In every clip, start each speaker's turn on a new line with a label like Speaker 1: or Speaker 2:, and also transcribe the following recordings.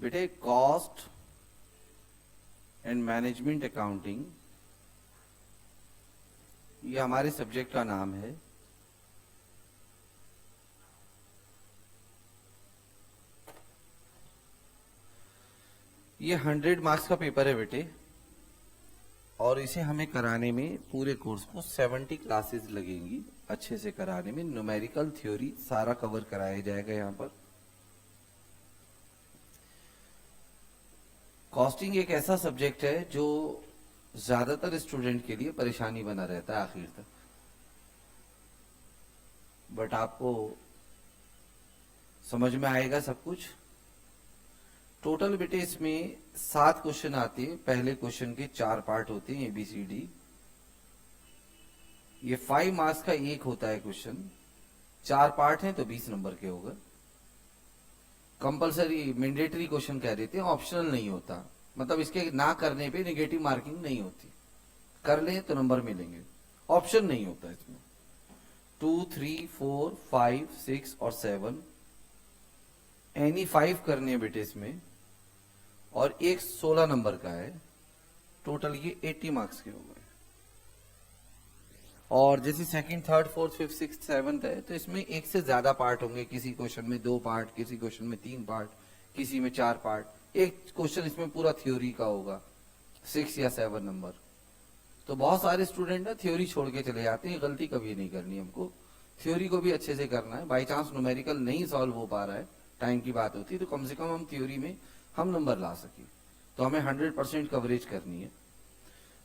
Speaker 1: बेटे cost and management accounting ये हमारे सब्जेक्ट का नाम है। ये 100 मार्क्स का पेपर है बेटे, और इसे हमें कराने में पूरे कोर्स को 70 क्लासेस लगेंगी अच्छे से कराने में। न्यूमेरिकल थ्योरी सारा कवर कराया जाएगा। यहाँ पर कॉस्टिंग एक ऐसा सब्जेक्ट है जो ज्यादातर स्टूडेंट के लिए परेशानी बना रहता है आखिर तक, बट आपको समझ में आएगा सब कुछ। टोटल बेटे इसमें 7 क्वेश्चन आते हैं। पहले क्वेश्चन के 4 पार्ट होते हैं, ABCD। ये 5 मार्क्स का एक होता है क्वेश्चन। 4 पार्ट हैं तो 20 नंबर के होगा। कंपलसरी मैंडेटरी क्वेश्चन कह देते हैं, ऑप्शनल नहीं होता। मतलब इसके ना करने पे नेगेटिव मार्किंग नहीं होती, कर ले तो नंबर मिलेंगे। ऑप्शन नहीं होता इसमें। 2, 3, 4, 5, 6 और 7 एनी 5 करने हैं बेटे इसमें, और एक 16 नंबर का है। टोटल ये 80 मार्क्स के हो गए। और जैसे second, third, fourth, fifth, sixth, seventh है तो इसमें एक से ज्यादा पार्ट होंगे। किसी क्वेश्चन में 2 पार्ट, किसी क्वेश्चन में 3 पार्ट, किसी में 4 पार्ट। एक क्वेश्चन इसमें पूरा थ्योरी का होगा, 6 या 7 नंबर। तो बहुत सारे स्टूडेंट ना थ्योरी छोड़ के चले जाते हैं। गलती कभी नहीं करनी हमको, थ्योरी को भी अच्छे से करना है। बाई चांस न्यूमेरिकल नहीं सॉल्व हो पा रहा है, टाइम की बात होती है, तो कम से कम हम थ्योरी में हम नंबर ला सके। तो हमें 100% कवरेज करनी है।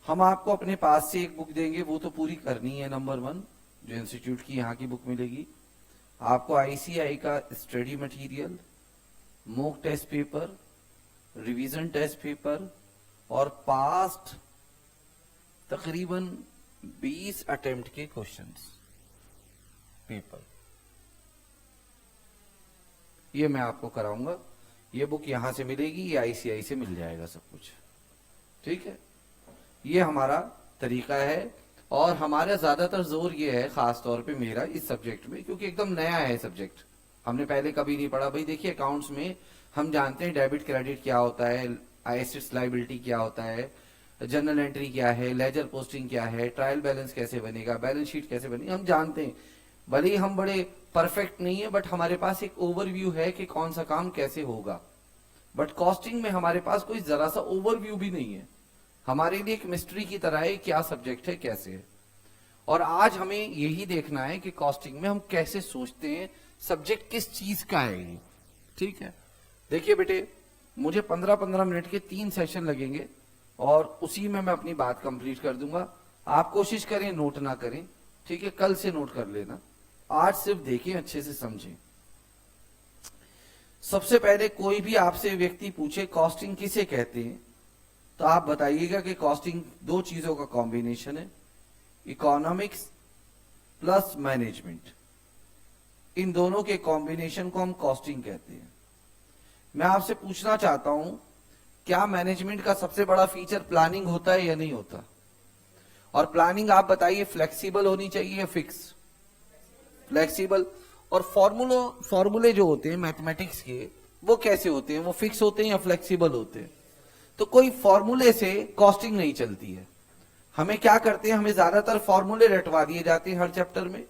Speaker 1: हम आपको अपने पास से एक बुक देंगे, वो तो पूरी करनी है। नंबर 1 जो इंस्टीट्यूट की यहाँ की बुक मिलेगी आपको, ICI का study material, mock test paper, revision test paper और पास्ट तकरीबन 20 अटेम्प्ट के क्वेश्चंस पेपर, ये मैं आपको कराऊंगा। ये बुक यहां से मिलेगी, ये ICI से मिल जाएगा सब कुछ, ठीक है। ये हमारा तरीका है, और हमारा ज्यादातर जोर ये है, खास तौर पे मेरा इस सब्जेक्ट में, क्योंकि एकदम नया है सब्जेक्ट, हमने पहले कभी नहीं पढ़ा। भाई देखिए, अकाउंट्स में हम जानते हैं डेबिट क्रेडिट क्या होता है, एसेट्स लायबिलिटी क्या होता है, जर्नल एंट्री क्या है, लेजर पोस्टिंग क्या है, ट्रायल बैलेंस कैसे बनेगा, बैलेंस शीट कैसे बनेगी, हम जानते हैं। भले ही हम बड़े परफेक्ट नहीं है, बट हमारे पास एक ओवरव्यू है कि कौन सा काम कैसे होगा। बट कॉस्टिंग में हमारे पास कोई जरा सा ओवरव्यू भी नहीं है। हमारे लिए एक मिस्ट्री की तरह है, क्या सब्जेक्ट है, कैसे है। और आज हमें यही देखना है कि कॉस्टिंग में हम कैसे सोचते हैं, सब्जेक्ट किस चीज का है ये, ठीक है। देखिए बेटे, मुझे 15-15 मिनट के 3 सेशन लगेंगे, और उसी में मैं अपनी बात कंप्लीट कर दूंगा। आप कोशिश करें नोट ना करें, ठीक है। कल से नोट कर लेना, आज सिर्फ देखें, अच्छे से समझें। सबसे पहले कोई भी आपसे व्यक्ति पूछे कॉस्टिंग किसे कहते हैं, तो आप बताइएगा कि कॉस्टिंग 2 चीजों का कॉम्बिनेशन है, इकोनॉमिक्स प्लस मैनेजमेंट। इन दोनों के कॉम्बिनेशन को हम कॉस्टिंग कहते हैं। मैं आपसे पूछना चाहता हूं, क्या मैनेजमेंट का सबसे बड़ा फीचर प्लानिंग होता है या नहीं होता? और प्लानिंग आप बताइए, फ्लेक्सिबल होनी चाहिए या फिक्स? फ्लेक्सिबल। और फॉर्मूले जो होते हैं मैथमेटिक्स के, वो कैसे होते हैं? वो फिक्स होते हैं या फ्लेक्सिबल होते हैं? तो कोई फॉर्मूले से कॉस्टिंग नहीं चलती है। हमें क्या करते हैं, हमें ज्यादातर फॉर्मूले रटवा दिए जाते हैं हर चैप्टर में,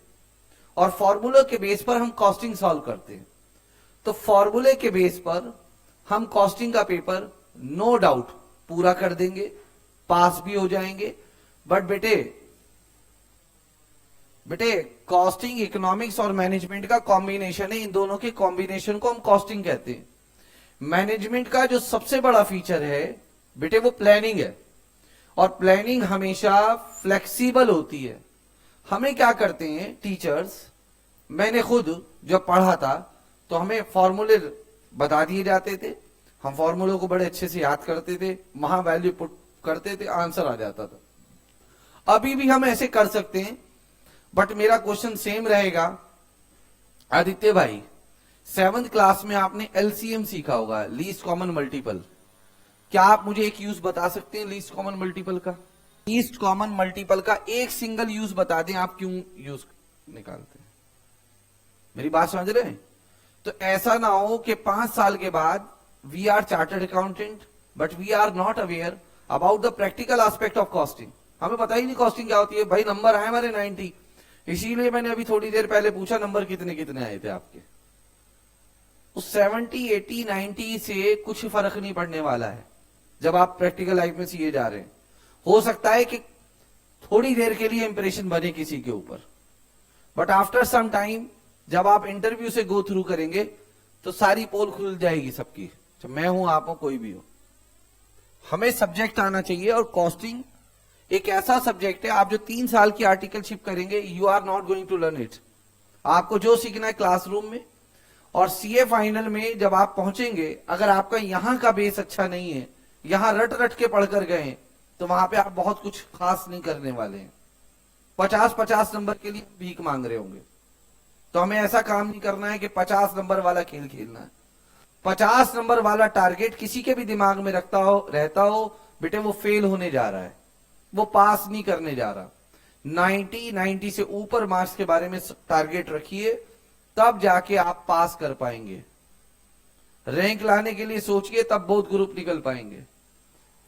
Speaker 1: और फॉर्मूले के बेस पर हम कॉस्टिंग सॉल्व करते हैं। तो फॉर्मूले के बेस पर हम कॉस्टिंग का पेपर नो डाउट पूरा कर देंगे, पास भी हो जाएंगे। बट बेटे कॉस्टिंग इकोनॉमिक्स और मैनेजमेंट का कॉम्बिनेशन है, इन दोनों के कॉम्बिनेशन को हम कॉस्टिंग कहते हैं। मैनेजमेंट का जो सबसे बड़ा फीचर है बेटे, वो प्लानिंग है, और प्लानिंग हमेशा फ्लेक्सिबल होती है। हमें क्या करते हैं टीचर्स, मैंने खुद जब पढ़ा था तो हमें फॉर्मूले बता दिए जाते थे, हम फॉर्मूलों को बड़े अच्छे से याद करते थे, वहां वैल्यू पुट करते थे, आंसर आ जाता था। अभी भी हम ऐसे कर सकते हैं, बट मेरा क्वेश्चन सेम रहेगा। आदित्य भाई, 7th क्लास में आपने LCM सीखा होगा, लीस्ट कॉमन मल्टीपल। क्या आप मुझे एक यूज बता सकते हैं लीस्ट कॉमन मल्टीपल का? लीस्ट कॉमन मल्टीपल का एक सिंगल यूज बता दें, आप क्यों यूज निकालते हैं? मेरी बात समझ रहे हैं? तो ऐसा ना हो कि 5 साल के बाद we are chartered accountant, but we are not aware about the practical aspect of costing. हमें पता ही नहीं कॉस्टिंग क्या होती है। भाई नंबर आए हमारे 90, इसीलिए मैंने अभी थोड़ी देर पहले पूछा नंबर कितने कितने आए थे आपके। उस 70, 80, 90 से कुछ फर्क नहीं पड़ने वाला है जब आप प्रैक्टिकल लाइफ में सीए जा रहे हैं। हो सकता है कि थोड़ी देर के लिए इंप्रेशन बने किसी के ऊपर, बट आफ्टर सम टाइम जब आप इंटरव्यू से गो थ्रू करेंगे तो सारी पोल खुल जाएगी सबकी, तो मैं हूं, आप हो, कोई भी हो। हमें सब्जेक्ट आना चाहिए, और कॉस्टिंग एक ऐसा सब्जेक्ट है, आप जो 3 साल की आर्टिकलशिप करेंगे, you are not going to learn it. आपको जो सीखना है क्लासरूम में, और सीए फाइनल में जब आप पहुंचेंगे, अगर आपका यहां का बेस अच्छा नहीं है, यहां रट रट के पढ़कर गए, तो वहां पे आप बहुत कुछ खास नहीं करने वाले हैं। 50-50 नंबर के लिए भीख मांग रहे होंगे। तो हमें ऐसा काम नहीं करना है कि 50 नंबर वाला खेल खेलना है। 50 नंबर वाला टारगेट किसी के भी दिमाग में रहता हो, बेटे वो फेल होने जा रहा है, वो पास नहीं करने जा रहा। 90 से ऊपर मार्क्स के बारे में टारगेट रखिए, तब जाके आप पास कर पाएंगे। रैंक लाने के लिए सोचिए, तब बहुत ग्रुप निकल पाएंगे।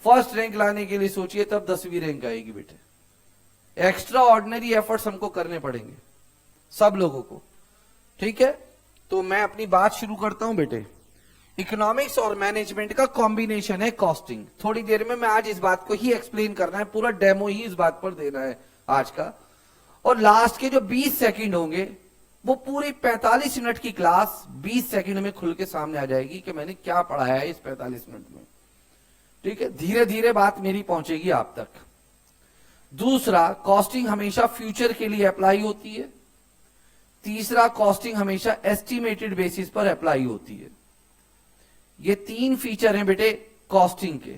Speaker 1: फर्स्ट रैंक लाने के लिए सोचिए, तब 10वीं रैंक आएगी बेटे। एक्स्ट्रा ऑर्डिनरी एफर्ट्स हमको करने पड़ेंगे सब लोगों को, ठीक है। तो मैं अपनी बात शुरू करता हूं बेटे। इकोनॉमिक्स और मैनेजमेंट का कॉम्बिनेशन है कॉस्टिंग। थोड़ी देर में मैं आज इस बात को ही एक्सप्लेन करना है, पूरा डेमो ही इस बात पर देना है आज का। और लास्ट के जो 20 सेकंड होंगे, वो पूरी 45 मिनट की क्लास 20 सेकंड में खुल के सामने आ जाएगी कि मैंने क्या पढ़ाया है इस 45 मिनट में, ठीक है। धीरे धीरे बात मेरी पहुंचेगी आप तक। दूसरा, कॉस्टिंग हमेशा फ्यूचर के लिए अप्लाई होती है। तीसरा, कॉस्टिंग हमेशा एस्टिमेटेड बेसिस पर अप्लाई होती है। ये 3 फीचर हैं बेटे कॉस्टिंग के।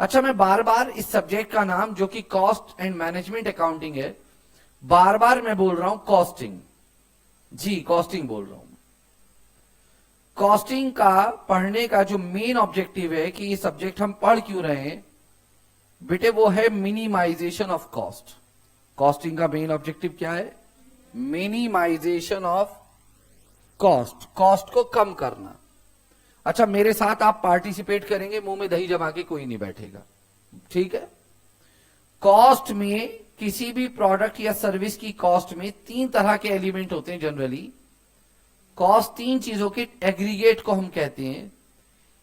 Speaker 1: अच्छा, मैं बार बार इस सब्जेक्ट का नाम, जो कि कॉस्ट एंड मैनेजमेंट अकाउंटिंग है, बार बार मैं बोल रहा हूं कॉस्टिंग। जी, कॉस्टिंग बोल रहा हूं। कॉस्टिंग का पढ़ने का जो मेन ऑब्जेक्टिव है कि ये सब्जेक्ट हम पढ़ क्यों रहे हैं बेटे, वो है मिनिमाइजेशन ऑफ कॉस्ट। कॉस्टिंग का मेन ऑब्जेक्टिव क्या है? मिनिमाइजेशन ऑफ कॉस्ट, कॉस्ट को कम करना। अच्छा, मेरे साथ आप पार्टिसिपेट करेंगे, मुंह में दही जमा के कोई नहीं बैठेगा, ठीक है। कॉस्ट में, किसी भी प्रोडक्ट या सर्विस की कॉस्ट में 3 तरह के एलिमेंट होते हैं जनरली। कॉस्ट 3 चीजों के एग्रीगेट को हम कहते हैं।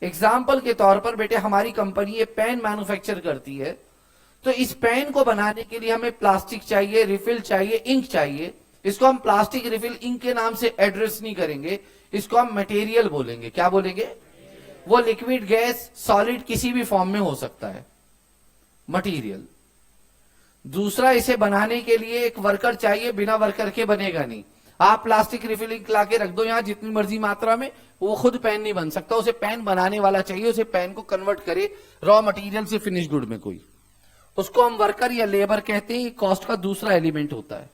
Speaker 1: एग्जाम्पल के तौर पर बेटे, हमारी कंपनी ये पेन मैन्युफैक्चर करती है, तो इस पेन को बनाने के लिए हमें प्लास्टिक चाहिए, रिफिल चाहिए, इंक चाहिए। इसको हम प्लास्टिक, रिफिल, इंक के नाम से एड्रेस नहीं करेंगे, इसको हम मटेरियल बोलेंगे। क्या बोलेंगे? वो लिक्विड, गैस, सॉलिड किसी भी फॉर्म में हो सकता है, मटेरियल। दूसरा, इसे बनाने के लिए एक वर्कर चाहिए, बिना वर्कर के बनेगा नहीं। आप प्लास्टिक रिफिलिंग ला के रख दो यहां जितनी मर्जी मात्रा में, वो खुद पेन नहीं बन सकता, उसे पेन बनाने वाला चाहिए, उसे पेन को कन्वर्ट करे रॉ मटेरियल से फिनिश गुड में कोई, उसको हम वर्कर या लेबर कहते हैं। कॉस्ट का दूसरा एलिमेंट होता है।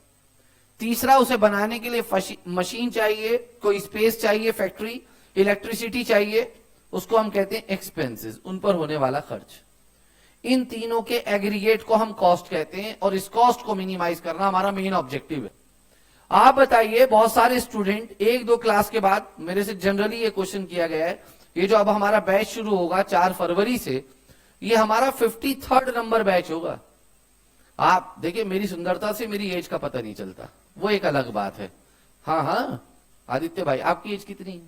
Speaker 1: तीसरा, उसे बनाने के लिए मशीन चाहिए, कोई स्पेस चाहिए, फैक्ट्री, इलेक्ट्रिसिटी चाहिए, उसको हम कहते हैं एक्सपेंसेस, उन पर होने वाला खर्च। इन तीनों के एग्रीगेट को हम कॉस्ट कहते हैं, और इस कॉस्ट को मिनिमाइज करना हमारा मेन ऑब्जेक्टिव है। आप बताइए, बहुत सारे स्टूडेंट 1-2 क्लास के बाद, मेरे से जनरली ये क्वेश्चन किया गया है, ये जो अब हमारा बैच शुरू होगा 4 फरवरी से, ये हमारा 53rd नंबर बैच होगा। आप देखिए, मेरी सुंदरता से मेरी एज का पता नहीं चलता, वो एक अलग बात है। हाँ हाँ आदित्य भाई, आपकी एज कितनी है?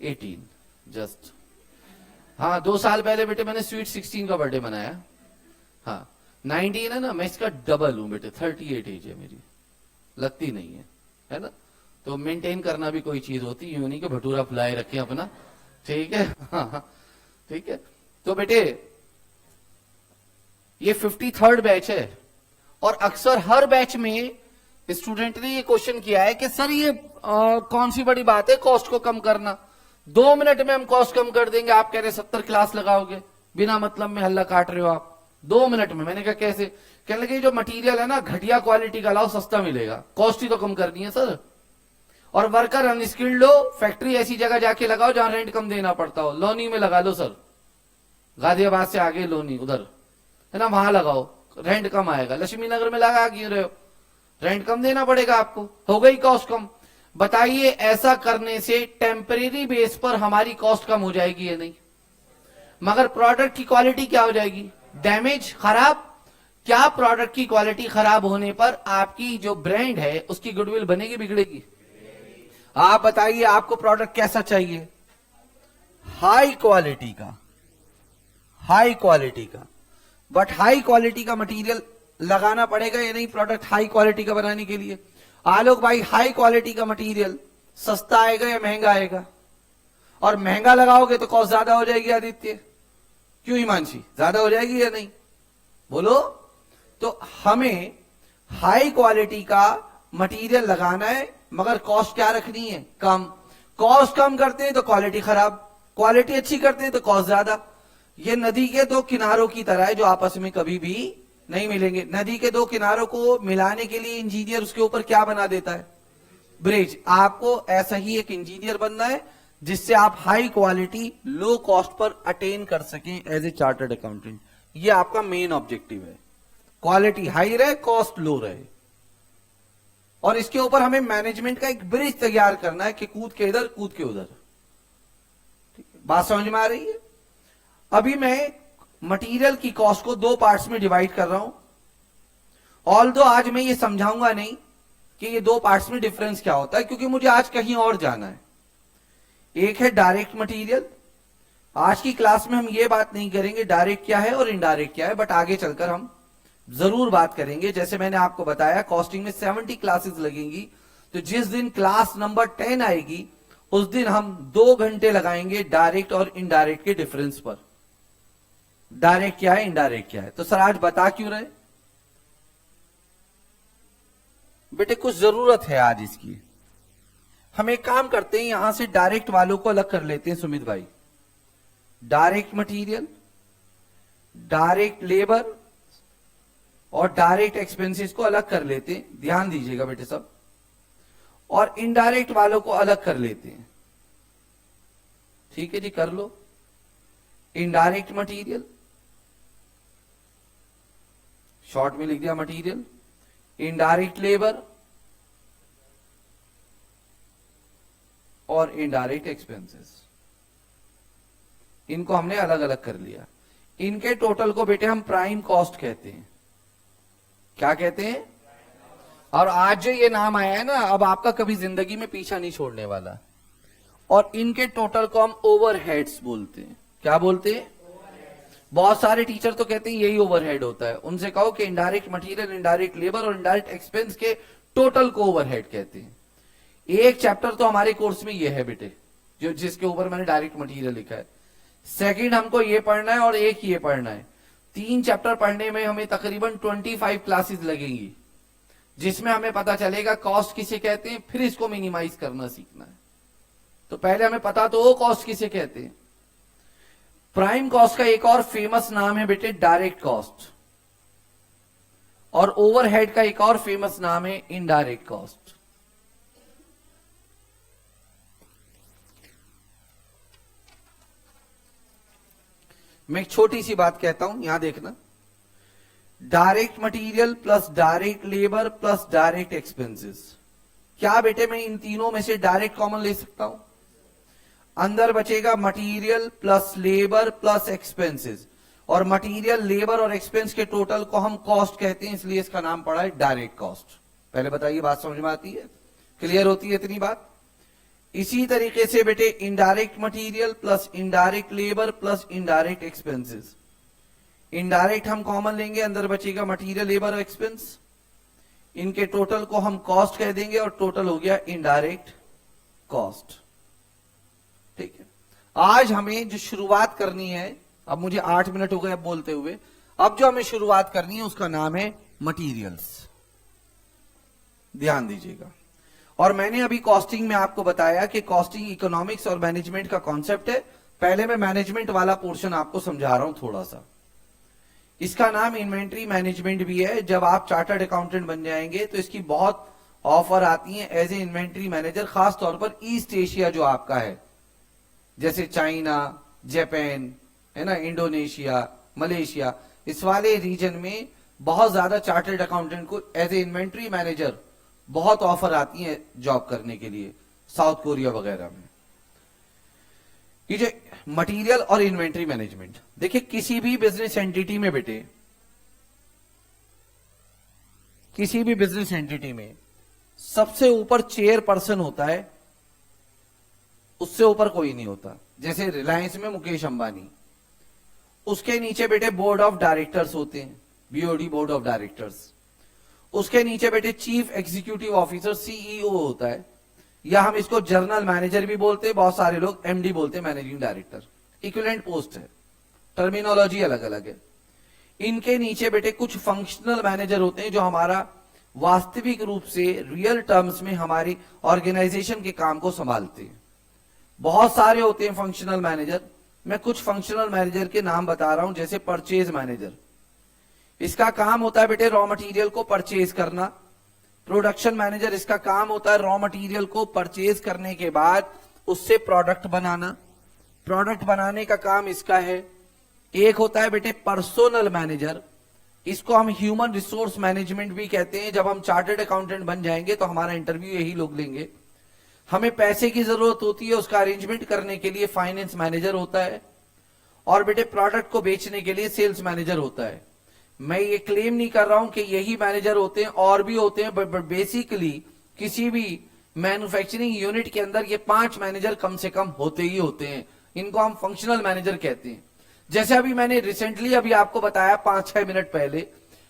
Speaker 1: 18 जस्ट। हाँ, 2 साल पहले बेटे मैंने स्वीट 16 का बर्थडे मनाया। हाँ, 19 है ना, मैं इसका डबल हूं बेटे, 38 एज है मेरी, लगती नहीं है ना। तो मेंटेन करना भी कोई चीज होती, यूं नहीं कि भटूरा फुलाए रखें अपना, ठीक है। हाँ, ठीक है। तो बेटे, ये 53rd बैच है, और अक्सर हर बैच में स्टूडेंट ने ये क्वेश्चन किया है कि सर ये कौन सी बड़ी बात है कॉस्ट को कम करना, 2 मिनट में हम कॉस्ट कम कर देंगे, आप कह रहे 70 क्लास लगाओगे, बिना मतलब में हल्ला काट रहे हो आप 2 मिनट में। मैंने कहा कैसे? कहने लगे जो मटेरियल है ना, घटिया क्वालिटी का लाओ, सस्ता मिलेगा, कॉस्ट ही तो कम करनी है सर। और वर्कर अनस्किल्ड लो, फैक्ट्री ऐसी जगह जाके लगाओ जहां रेंट कम देना पड़ता हो, लोनी में लगा लो सर, गाजियाबाद से आगे लोनी उधर है ना, वहां लगाओ, रेंट कम आएगा। लक्ष्मी नगर में लगा क्यों रहे हो? रेंट कम देना पड़ेगा आपको, हो गई कॉस्ट कम। बताइए ऐसा करने से टेम्परेरी बेस पर हमारी कॉस्ट कम हो जाएगी या नहीं? मगर प्रोडक्ट की क्वालिटी क्या हो जाएगी? डैमेज, खराब। क्या प्रोडक्ट की क्वालिटी खराब होने पर आपकी जो ब्रांड है उसकी गुडविल बनेगी, बिगड़ेगी? आप बताइए आपको प्रोडक्ट कैसा चाहिए? हाई क्वालिटी का, हाई क्वालिटी का। बट हाई क्वालिटी का मटेरियल लगाना पड़ेगा या नहीं प्रोडक्ट हाई क्वालिटी का बनाने के लिए? आलोक भाई, हाई क्वालिटी का मटेरियल सस्ता आएगा या महंगा आएगा? और महंगा लगाओगे तो कॉस्ट ज्यादा हो जाएगी आदित्य, क्यों हिमांशी? ज्यादा हो जाएगी या नहीं? बोलो। तो हमें हाई क्वालिटी का मटेरियल लगाना है, मगर कॉस्ट क्या रखनी है? कम। कॉस्ट कम करते हैं तो क्वालिटी खराब, क्वालिटी अच्छी करते हैं तो कॉस्ट ज्यादा। ये नदी के दो किनारों की तरह है जो आपस में कभी भी नहीं मिलेंगे। नदी के दो किनारों को मिलाने के लिए इंजीनियर उसके ऊपर क्या बना देता है? ब्रिज। आपको ऐसा ही एक इंजीनियर बनना है जिससे आप high quality low cost per attain कर सकें एज ए चार्टर्ड अकाउंटेंट। ये आपका मेन ऑब्जेक्टिव है, क्वालिटी हाई रहे, कॉस्ट लो रहे। और इसके ऊपर हमें मैनेजमेंट का एक ब्रिज तैयार करना है कि कूद के इधर कूद के उधर। ठीक है, बात समझ में आ रही है? अभी मैं मटेरियल की कॉस्ट को दो पार्ट्स में डिवाइड कर रहा हूं। ऑल्दो आज मैं ये समझाऊंगा नहीं कि ये दो पार्ट्स में डिफरेंस क्या होता है, क्योंकि मुझे आज कहीं और जाना है। एक है डायरेक्ट मटेरियल। आज की क्लास में हम ये बात नहीं करेंगे डायरेक्ट क्या है और इनडायरेक्ट क्या है, बट आगे चलकर हम जरूर बात करेंगे। जैसे मैंने आपको बताया कॉस्टिंग में 70 क्लासेस लगेंगी, तो जिस दिन क्लास नंबर 10 आएगी उस दिन हम 2 घंटे लगाएंगे डायरेक्ट और इनडायरेक्ट के डिफरेंस पर। डायरेक्ट क्या है, इनडायरेक्ट क्या है। तो सर आज बता क्यों रहे? बेटे कुछ जरूरत है आज इसकी। हम एक काम करते हैं, यहां से डायरेक्ट वालों को अलग कर लेते हैं सुमित भाई। डायरेक्ट मटेरियल, डायरेक्ट लेबर और डायरेक्ट एक्सपेंसेस को अलग कर लेते हैं, ध्यान दीजिएगा बेटे सब। और इनडायरेक्ट वालों को अलग कर लेते हैं। ठीक है जी, कर लो। इनडायरेक्ट मटेरियल, शॉर्ट में लिख दिया मटेरियल, इनडायरेक्ट लेबर और इनडायरेक्ट एक्सपेंसेस, इनको हमने अलग अलग कर लिया। इनके टोटल को बेटे हम प्राइम कॉस्ट कहते हैं। क्या कहते हैं? और आज जो ये नाम आया है ना, अब आपका कभी जिंदगी में पीछा नहीं छोड़ने वाला। और इनके टोटल को हम ओवरहेड्स बोलते हैं। क्या बोलते हैं? बहुत सारे टीचर तो कहते हैं यही ओवरहेड होता है। उनसे कहो कि इनडायरेक्ट मटेरियल, इनडायरेक्ट लेबर और इनडायरेक्ट एक्सपेंस के टोटल को ओवरहेड कहते हैं। एक चैप्टर तो हमारे कोर्स में ये है बेटे, जो जिसके ऊपर मैंने डायरेक्ट मटेरियल लिखा है। सेकंड हमको ये पढ़ना है और एक ये पढ़ना है। 3 चैप्टर पढ़ने में हमें तकरीबन 25 क्लासेस लगेंगी, जिसमें हमें पता चलेगा कॉस्ट किसे कहते हैं, फिर इसको मिनिमाइज करना सीखना है। तो पहले हमें पता तो हो कॉस्ट किसे कहते हैं। प्राइम कॉस्ट का एक और फेमस नाम है बेटे डायरेक्ट कॉस्ट, और ओवरहेड का एक और फेमस नाम है इनडायरेक्ट कॉस्ट। मैं एक छोटी सी बात कहता हूं, यहां देखना। Direct material plus direct labour plus direct expenses. क्या बेटे मैं इन तीनों में से डायरेक्ट कॉमन ले सकता हूं? अंदर बचेगा material plus labour plus expenses, और मटेरियल, लेबर और एक्सपेंस के टोटल को हम कॉस्ट कहते हैं, इसलिए इसका नाम पड़ा है डायरेक्ट कॉस्ट। पहले बताइए बात समझ में आती है? क्लियर होती है इतनी बात? इसी तरीके से बेटे indirect material plus indirect labour plus indirect expenses. Indirect हम कॉमन लेंगे, अंदर बचेगा मटेरियल, लेबर और एक्सपेंस। इनके टोटल को हम कॉस्ट कह देंगे और टोटल हो गया इनडायरेक्ट कॉस्ट। ठीक है, आज हमें जो शुरुआत करनी है, अब मुझे 8 मिनट हो गए अब बोलते हुए, अब जो हमें शुरुआत करनी है उसका नाम है मटीरियल्स। ध्यान दीजिएगा। और मैंने अभी कॉस्टिंग में आपको बताया कि कॉस्टिंग इकोनॉमिक्स और मैनेजमेंट का कॉन्सेप्ट है। पहले मैं मैनेजमेंट वाला पोर्शन आपको समझा रहा हूं थोड़ा सा। इसका नाम इन्वेंट्री मैनेजमेंट भी है। जब आप चार्टर्ड अकाउंटेंट बन जाएंगे तो इसकी बहुत ऑफर आती है एज ए इन्वेंट्री मैनेजर, खास तौर पर ईस्ट एशिया जो आपका है, जैसे चाइना, जापान, है ना, इंडोनेशिया, मलेशिया, इस वाले रीजन में बहुत ज्यादा चार्टर्ड अकाउंटेंट को एज ए इन्वेंट्री मैनेजर बहुत ऑफर आती है जॉब करने के लिए साउथ कोरिया वगैरह में। ये जो मटेरियल और इन्वेंट्री मैनेजमेंट, देखिए किसी भी बिजनेस एंटिटी में बेटे, किसी भी बिजनेस एंटिटी में सबसे ऊपर चेयरपर्सन होता है, उससे ऊपर कोई नहीं होता। जैसे रिलायंस में मुकेश अंबानी, उसके नीचे बेटे बोर्ड ऑफ डायरेक्टर्स होते हैं, बीओडी बोर्ड ऑफ डायरेक्टर्स। उसके नीचे बेटे चीफ एग्जीक्यूटिव ऑफिसर सीईओ होता है, या हम इसको जनरल मैनेजर भी बोलते हैं, बहुत सारे लोग एमडी बोलते हैं, मैनेजिंग डायरेक्टर। इक्विवेलेंट पोस्ट है, टर्मिनोलॉजी अलग अलग है। इनके नीचे बेटे कुछ फंक्शनल मैनेजर होते हैं जो हमारा वास्तविक रूप से रियल टर्म्स में हमारी ऑर्गेनाइजेशन के काम को संभालते हैं। बहुत सारे होते हैं फंक्शनल मैनेजर, मैं कुछ फंक्शनल मैनेजर के नाम बता रहा हूं। जैसे परचेज मैनेजर, इसका काम होता है बेटे रॉ मटेरियल को परचेज करना। प्रोडक्शन मैनेजर, इसका काम होता है रॉ मटेरियल को परचेज करने के बाद उससे प्रोडक्ट बनाना। प्रोडक्ट बनाने का काम इसका है। एक होता है बेटे पर्सोनल मैनेजर, इसको हम ह्यूमन रिसोर्स मैनेजमेंट भी कहते हैं। जब हम चार्टर्ड अकाउंटेंट बन जाएंगे तो हमारा इंटरव्यू यही लोग लेंगे। हमें पैसे की जरूरत होती है, उसका अरेंजमेंट करने के लिए फाइनेंस मैनेजर होता है। और बेटे प्रोडक्ट को बेचने के लिए सेल्स मैनेजर होता है। मैं ये क्लेम नहीं कर रहा हूं कि यही मैनेजर होते हैं, और भी होते हैं, बट बेसिकली किसी भी मैन्युफैक्चरिंग यूनिट के अंदर ये 5 मैनेजर कम से कम होते ही होते हैं। इनको हम फंक्शनल मैनेजर कहते हैं। जैसे अभी मैंने रिसेंटली अभी आपको बताया 5-6 मिनट पहले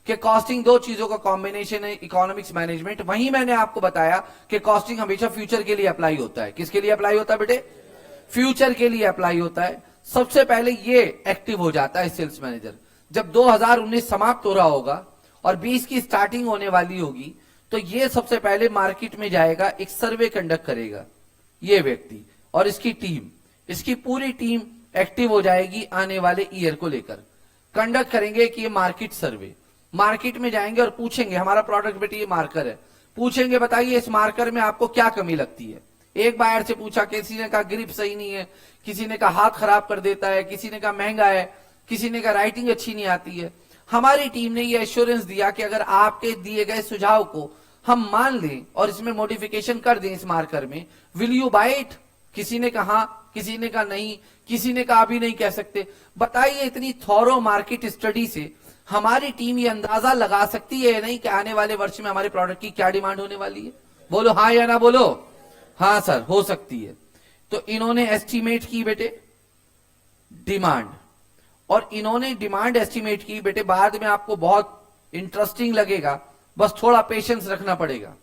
Speaker 1: कि कॉस्टिंग 2 चीजों का कॉम्बिनेशन है, इकोनॉमिक्स मैनेजमेंट। वहीं मैंने आपको बताया कि कॉस्टिंग हमेशा फ्यूचर के लिए अप्लाई होता है। किसके लिए अप्लाई होता है बेटे? फ्यूचर के लिए अप्लाई होता है। सबसे पहले ये एक्टिव हो जाता है सेल्स मैनेजर जब 2019 समाप्त हो रहा होगा और 20 की स्टार्टिंग होने वाली होगी, तो ये सबसे पहले मार्केट में जाएगा, एक सर्वे कंडक्ट करेगा ये व्यक्ति और इसकी टीम, इसकी पूरी टीम एक्टिव हो जाएगी आने वाले ईयर को लेकर। कंडक्ट करेंगे कि ये मार्केट सर्वे, मार्केट में जाएंगे और पूछेंगे, हमारा प्रोडक्ट बेटे ये मार्कर है, पूछेंगे बताइए इस मार्कर में आपको क्या कमी लगती है। एक बायर से पूछा, किसी ने कहा ग्रिप सही नहीं है, किसी ने कहा हाथ खराब कर देता है, किसी ने कहा महंगा है, किसी ने कहा राइटिंग अच्छी नहीं आती है। हमारी टीम ने ये एश्योरेंस दिया कि अगर आपके दिए गए सुझाव को हम मान लें और इसमें मॉडिफिकेशन कर दें इस मार्कर में, विल यू बाय इट? किसी ने कहा, किसी ने कहा नहीं, किसी ने कहा अभी नहीं कह सकते। बताइए इतनी थॉरो मार्केट स्टडी से हमारी टीम ये अंदाजा लगा सकती है नहीं कि आने वाले वर्ष में हमारे प्रोडक्ट की क्या डिमांड होने वाली है? बोलो हाँ या ना बोलो। हाँ सर, हो सकती है। तो इन्होंने एस्टिमेट की बेटे डिमांड, और इन्होंने डिमांड एस्टिमेट की बेटे, बाद में आपको बहुत इंटरेस्टिंग लगेगा, बस थोड़ा पेशेंस रखना पड़ेगा।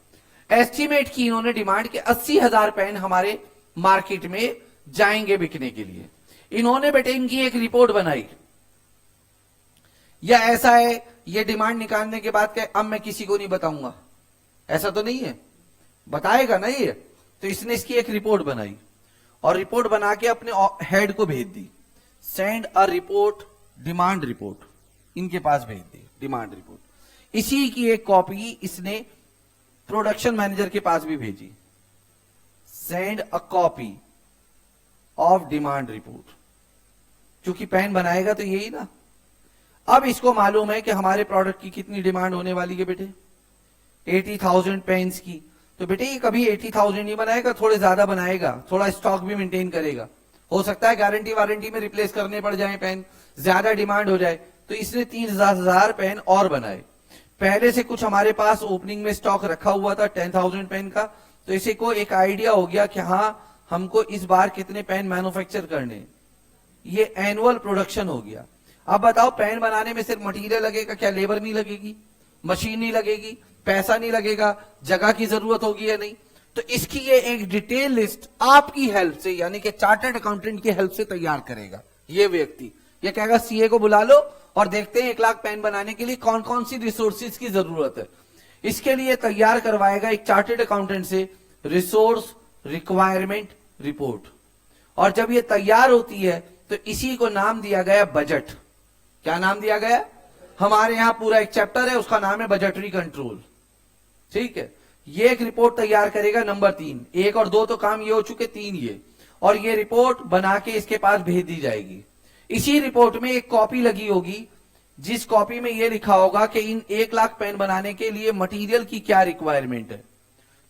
Speaker 1: एस्टिमेट की इन्होंने डिमांड के 80,000 पेन हमारे मार्केट में जाएंगे बिकने के लिए। इन्होंने बेटे इनकी एक रिपोर्ट बनाई, या ऐसा है ये डिमांड निकालने के बाद क्या अब मैं किसी को नहीं बताऊंगा? ऐसा तो नहीं है, बताएगा ना ये। तो इसने इसकी एक रिपोर्ट बनाई और रिपोर्ट बना के अपने हेड को भेज दी, send a report, demand report, इनके पास भेज दी डिमांड रिपोर्ट। इसी की एक कॉपी इसने प्रोडक्शन मैनेजर के पास भी भेजी, send a copy of demand report. क्योंकि पेन बनाएगा तो यही ना। अब इसको मालूम है कि हमारे प्रोडक्ट की कितनी डिमांड होने वाली है बेटे, 80,000 पेन्स की। तो बेटे ये कभी 80,000 नहीं बनाएगा, थोड़े ज्यादा बनाएगा, थोड़ा स्टॉक भी मेंटेन करेगा। हो सकता है गारंटी वारंटी में रिप्लेस करने पड़ जाए पेन, ज्यादा डिमांड हो जाए। तो इसने 30,000 पेन और बनाए। पहले से कुछ हमारे पास ओपनिंग में स्टॉक रखा हुआ था 10,000 पेन का, तो इसे को एक आइडिया हो गया कि हाँ हमको इस बार कितने पेन मैन्युफैक्चर करने, ये एनुअल प्रोडक्शन हो गया। अब बताओ पेन बनाने में सिर्फ मटेरियल लगेगा क्या? लेबर नहीं लगेगी, मशीन नहीं लगेगी, पैसा नहीं लगेगा, जगह की जरूरत होगी या नहीं? तो इसकी ये एक डिटेल लिस्ट आपकी हेल्प से, यानी कि चार्टर्ड अकाउंटेंट की हेल्प से तैयार करेगा ये व्यक्ति। ये कहेगा सीए को बुला लो और देखते हैं 1 लाख पेन बनाने के लिए कौन कौन सी रिसोर्सेज की जरूरत है। इसके लिए तैयार करवाएगा एक चार्टर्ड अकाउंटेंट से रिसोर्स रिक्वायरमेंट रिपोर्ट। और जब ये तैयार होती है तो इसी को नाम दिया गया बजट। क्या नाम दिया गया? हमारे यहां पूरा एक चैप्टर है, उसका नाम है बजटरी कंट्रोल। ठीक है, ये एक रिपोर्ट तैयार करेगा नंबर 3। 1 और 2 तो काम ये हो चुके, 3 ये। और ये रिपोर्ट बना के इसके पास भेज दी जाएगी। इसी रिपोर्ट में एक कॉपी लगी होगी, जिस कॉपी में ये लिखा होगा कि इन 1 लाख पेन बनाने के लिए मटेरियल की क्या रिक्वायरमेंट है।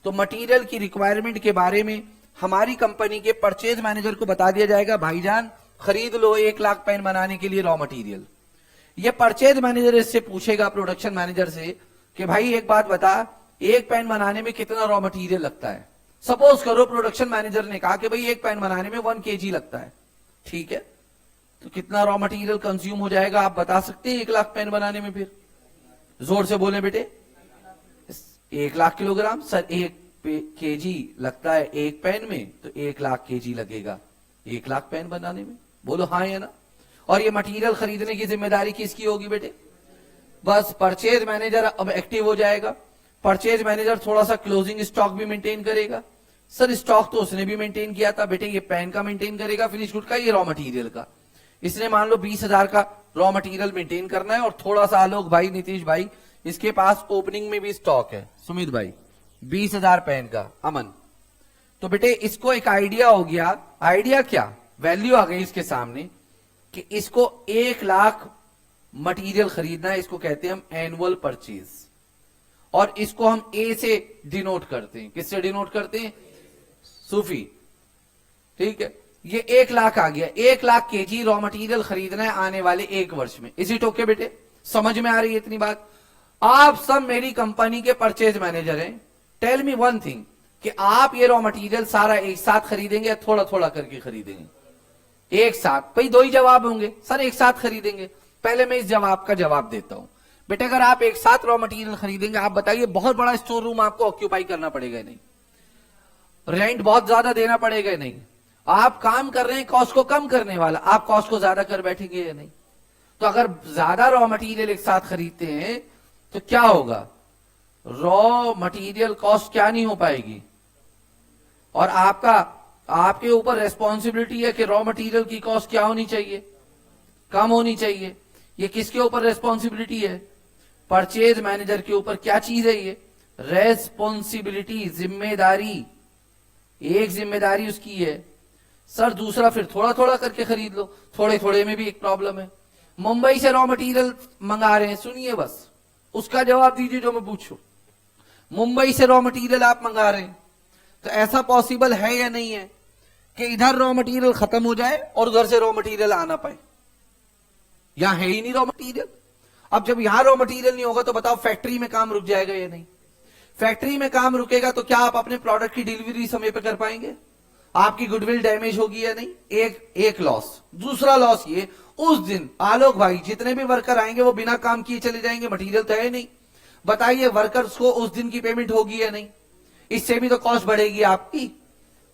Speaker 1: तो मटेरियल की रिक्वायरमेंट के बारे में हमारी कंपनी के परचेज मैनेजर को बता दिया जाएगा, भाईजान खरीद लो 1 लाख पेन बनाने के लिए रॉ मटेरियल। ये परचेज मैनेजर इससे पूछेगा प्रोडक्शन मैनेजर से कि भाई एक बात बता, एक पेन बनाने में कितना रॉ मटेरियल लगता है। सपोज करो प्रोडक्शन मैनेजर ने कहा कि भाई एक पेन बनाने में 1 kg लगता है, ठीक है, तो कितना रॉ मटेरियल कंज्यूम हो जाएगा आप बता सकते हैं 1 लाख पेन बनाने में? फिर जोर से बोले बेटे। 1 लाख किलोग्राम सर, 1 kg लगता है एक पेन में, तो 1 लाख kg लगेगा 1 लाख पेन बनाने में। बोलो हाँ या ना। और ये मटेरियल खरीदने की जिम्मेदारी किसकी होगी बेटे? बस परचेज मैनेजर अब एक्टिव हो जाएगा। परचेज मैनेजर थोड़ा सा क्लोजिंग स्टॉक भी मेंटेन करेगा। सर स्टॉक तो उसने भी मेंटेन किया था बेटे, ये पेन का मेंटेन करेगा, फिनिश गुड का, ये रॉ मटेरियल का। इसने मान लो 20,000 का रॉ मटेरियल मेंटेन करना है, और थोड़ा सा आलोक भाई, नीतीश भाई, इसके पास ओपनिंग में भी स्टॉक है, सुमित भाई 20,000 पेन का, अमन। तो बेटे इसको एक आइडिया हो गया, आइडिया क्या, वैल्यू आ गई इसके सामने कि इसको 1 लाख मटेरियल खरीदना है, इसको कहते हैं हम एनुअल परचेज, और इसको हम ए से डिनोट करते हैं। किससे डिनोट करते हैं? सूफी, ठीक है। ये 1 लाख आ गया, 1 लाख केजी रॉ मटेरियल खरीदना है आने वाले 1 वर्ष में। इसी टोके बेटे, समझ में आ रही है इतनी बात? आप सब मेरी कंपनी के परचेज मैनेजर हैं, टेल मी वन थिंग, कि आप ये रॉ मटेरियल सारा एक साथ खरीदेंगे या थोड़ा थोड़ा करके खरीदेंगे? एक साथ। भाई 2 ही जवाब होंगे, सर एक साथ खरीदेंगे। पहले मैं इस जवाब का जवाब देता हूं बेटे। अगर आप एक साथ रॉ मटेरियल खरीदेंगे, आप बताइए बहुत बड़ा स्टोर रूम आपको ऑक्यूपाई करना पड़ेगा नहीं, रेंट बहुत ज्यादा देना पड़ेगा नहीं, आप काम कर रहे हैं कॉस्ट को कम करने वाला, आप कॉस्ट को ज्यादा कर बैठेंगे या नहीं? तो अगर ज्यादा रॉ मटेरियल एक साथ खरीदते हैं तो क्या होगा, रॉ मटेरियल कॉस्ट क्या नहीं हो पाएगी, और आपके ऊपर रेस्पॉन्सिबिलिटी है कि रॉ मटेरियल की कॉस्ट क्या होनी चाहिए, कम होनी चाहिए। ये किसके ऊपर रेस्पॉन्सिबिलिटी है? परचेज मैनेजर के ऊपर। क्या चीज है ये? रेस्पॉन्सिबिलिटी, जिम्मेदारी, एक जिम्मेदारी उसकी है। सर दूसरा फिर थोड़ा थोड़ा करके खरीद लो, थोड़े थोड़े में भी एक प्रॉब्लम है। मुंबई से रॉ मटेरियल मंगा रहे हैं, सुनिए बस उसका जवाब दीजिए जो मैं पूछूं। मुंबई से रॉ मटेरियल आप मंगा रहे हैं, तो ऐसा पॉसिबल है या नहीं है कि इधर रॉ मटेरियल खत्म हो जाए और उधर से रॉ मटेरियल आ ना पाए? यहां है ही नहीं रॉ मटेरियल। अब जब यहां रॉ मटेरियल नहीं होगा तो बताओ फैक्ट्री में काम रुक जाएगा या नहीं? फैक्ट्री में काम रुकेगा तो क्या आप अपने प्रोडक्ट की डिलीवरी समय पे कर पाएंगे? आपकी गुडविल डैमेज होगी या नहीं? एक लॉस। दूसरा लॉस ये, उस दिन आलोक भाई जितने भी वर्कर आएंगे वो बिना काम किए चले जाएंगे, मटेरियल तो है नहीं। बताइए वर्कर्स को उस दिन की पेमेंट होगी या नहीं? इससे भी तो कॉस्ट बढ़ेगी आपकी।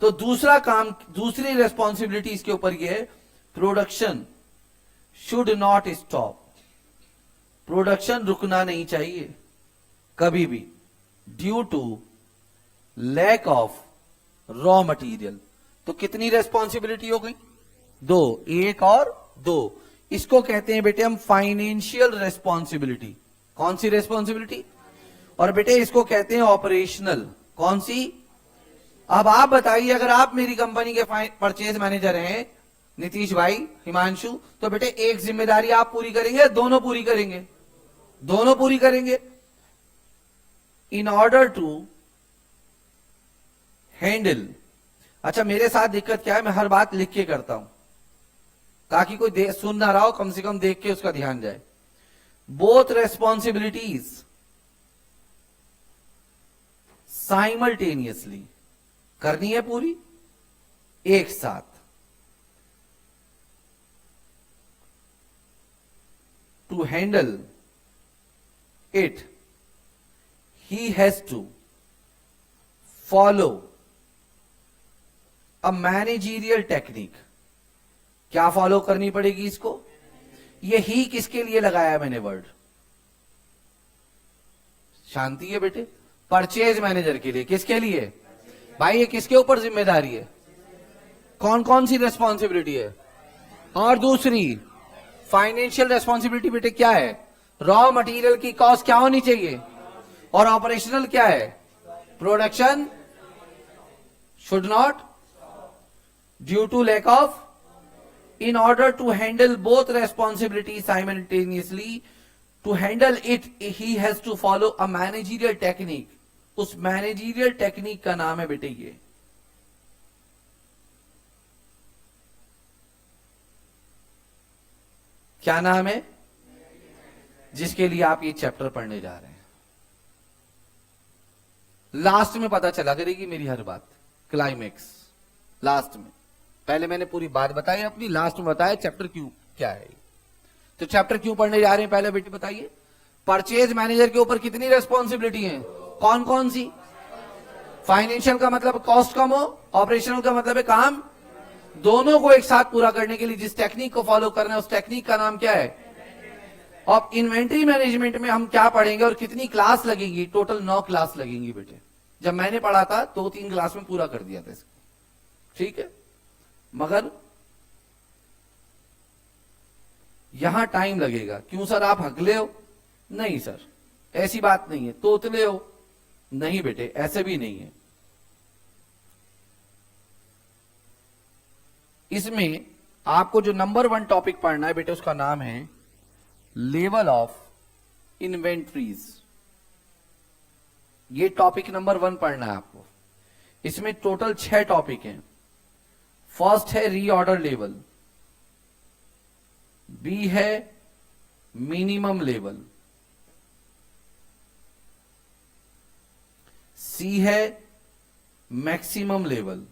Speaker 1: तो दूसरा काम, दूसरी रेस्पॉन्सिबिलिटी इसके ऊपर ये है, production should not stop. Production रुकना नहीं चाहिए कभी भी, due to lack of raw material. तो कितनी रेस्पॉन्सिबिलिटी हो गई? 2, 1 और 2। इसको कहते हैं बेटे हम फाइनेंशियल रेस्पॉन्सिबिलिटी। कौन सी रेस्पॉन्सिबिलिटी? और बेटे इसको कहते हैं ऑपरेशनल। कौन सी? अब आप बताइए, अगर आप मेरी कंपनी के परचेज मैनेजर हैं नीतीश भाई, हिमांशु, तो बेटे एक जिम्मेदारी आप पूरी करेंगे, दोनों पूरी करेंगे? दोनों पूरी करेंगे। In order to handle. अच्छा मेरे साथ दिक्कत क्या है, मैं हर बात लिख के करता हूं ताकि कोई सुन ना रहा हो, कम से कम देख के उसका ध्यान जाए। बोथ रेस्पॉन्सिबिलिटीज साइमल्टेनियसली करनी है पूरी, एक साथ। To handle it he has to follow a managerial technique. क्या फॉलो करनी पड़ेगी इसको? ये ही किसके लिए लगाया मैंने वर्ड? शांति है बेटे, परचेज मैनेजर के लिए। किसके लिए भाई? ये किसके ऊपर जिम्मेदारी है? कौन कौन सी रेस्पॉन्सिबिलिटी है? और दूसरी फाइनेंशियल रेस्पॉन्सिबिलिटी बेटे क्या है? रॉ मटेरियल की कॉस्ट क्या होनी चाहिए? और ऑपरेशनल क्या है? Production should not due to lack of. In order to handle both responsibilities simultaneously, to handle it, he has to follow a managerial technique. उस मैनेजरियल टेक्निक का नाम है बेटे ये। क्या नाम है जिसके लिए आप ये चैप्टर पढ़ने जा रहे हैं? लास्ट में पता चला करेगी मेरी हर बात, क्लाइमेक्स लास्ट में। पहले मैंने पूरी बात बताई अपनी, लास्ट में बताया चैप्टर क्यों क्या है। तो चैप्टर क्यों पढ़ने जा रहे हैं पहले बेटे बताइए। परचेज मैनेजर के ऊपर कितनी रेस्पॉन्सिबिलिटी है, कौन कौन सी? फाइनेंशियल का मतलब कॉस्ट कम हो, ऑपरेशनल का मतलब है काम, दोनों को एक साथ पूरा करने के लिए जिस टेक्निक को फॉलो करना है उस टेक्निक का नाम क्या है? और इन्वेंट्री मैनेजमेंट में हम क्या पढ़ेंगे और कितनी क्लास लगेगी? टोटल 9 क्लास लगेंगी बेटे। जब मैंने पढ़ा था 2-3 क्लास में पूरा कर दिया था इसको, ठीक है। मगर यहां टाइम लगेगा। क्यों सर, आप हगले हो? नहीं सर, ऐसी बात नहीं है। तोतले हो? नहीं बेटे, ऐसे भी नहीं है। इसमें आपको जो नंबर 1 टॉपिक पढ़ना है बेटे उसका नाम है लेवल ऑफ इन्वेंट्रीज। ये टॉपिक नंबर 1 पढ़ना है आपको। इसमें टोटल 6 टॉपिक हैं। फर्स्ट है रीऑर्डर लेवल, बी है मिनिमम लेवल, सी है मैक्सिमम लेवल,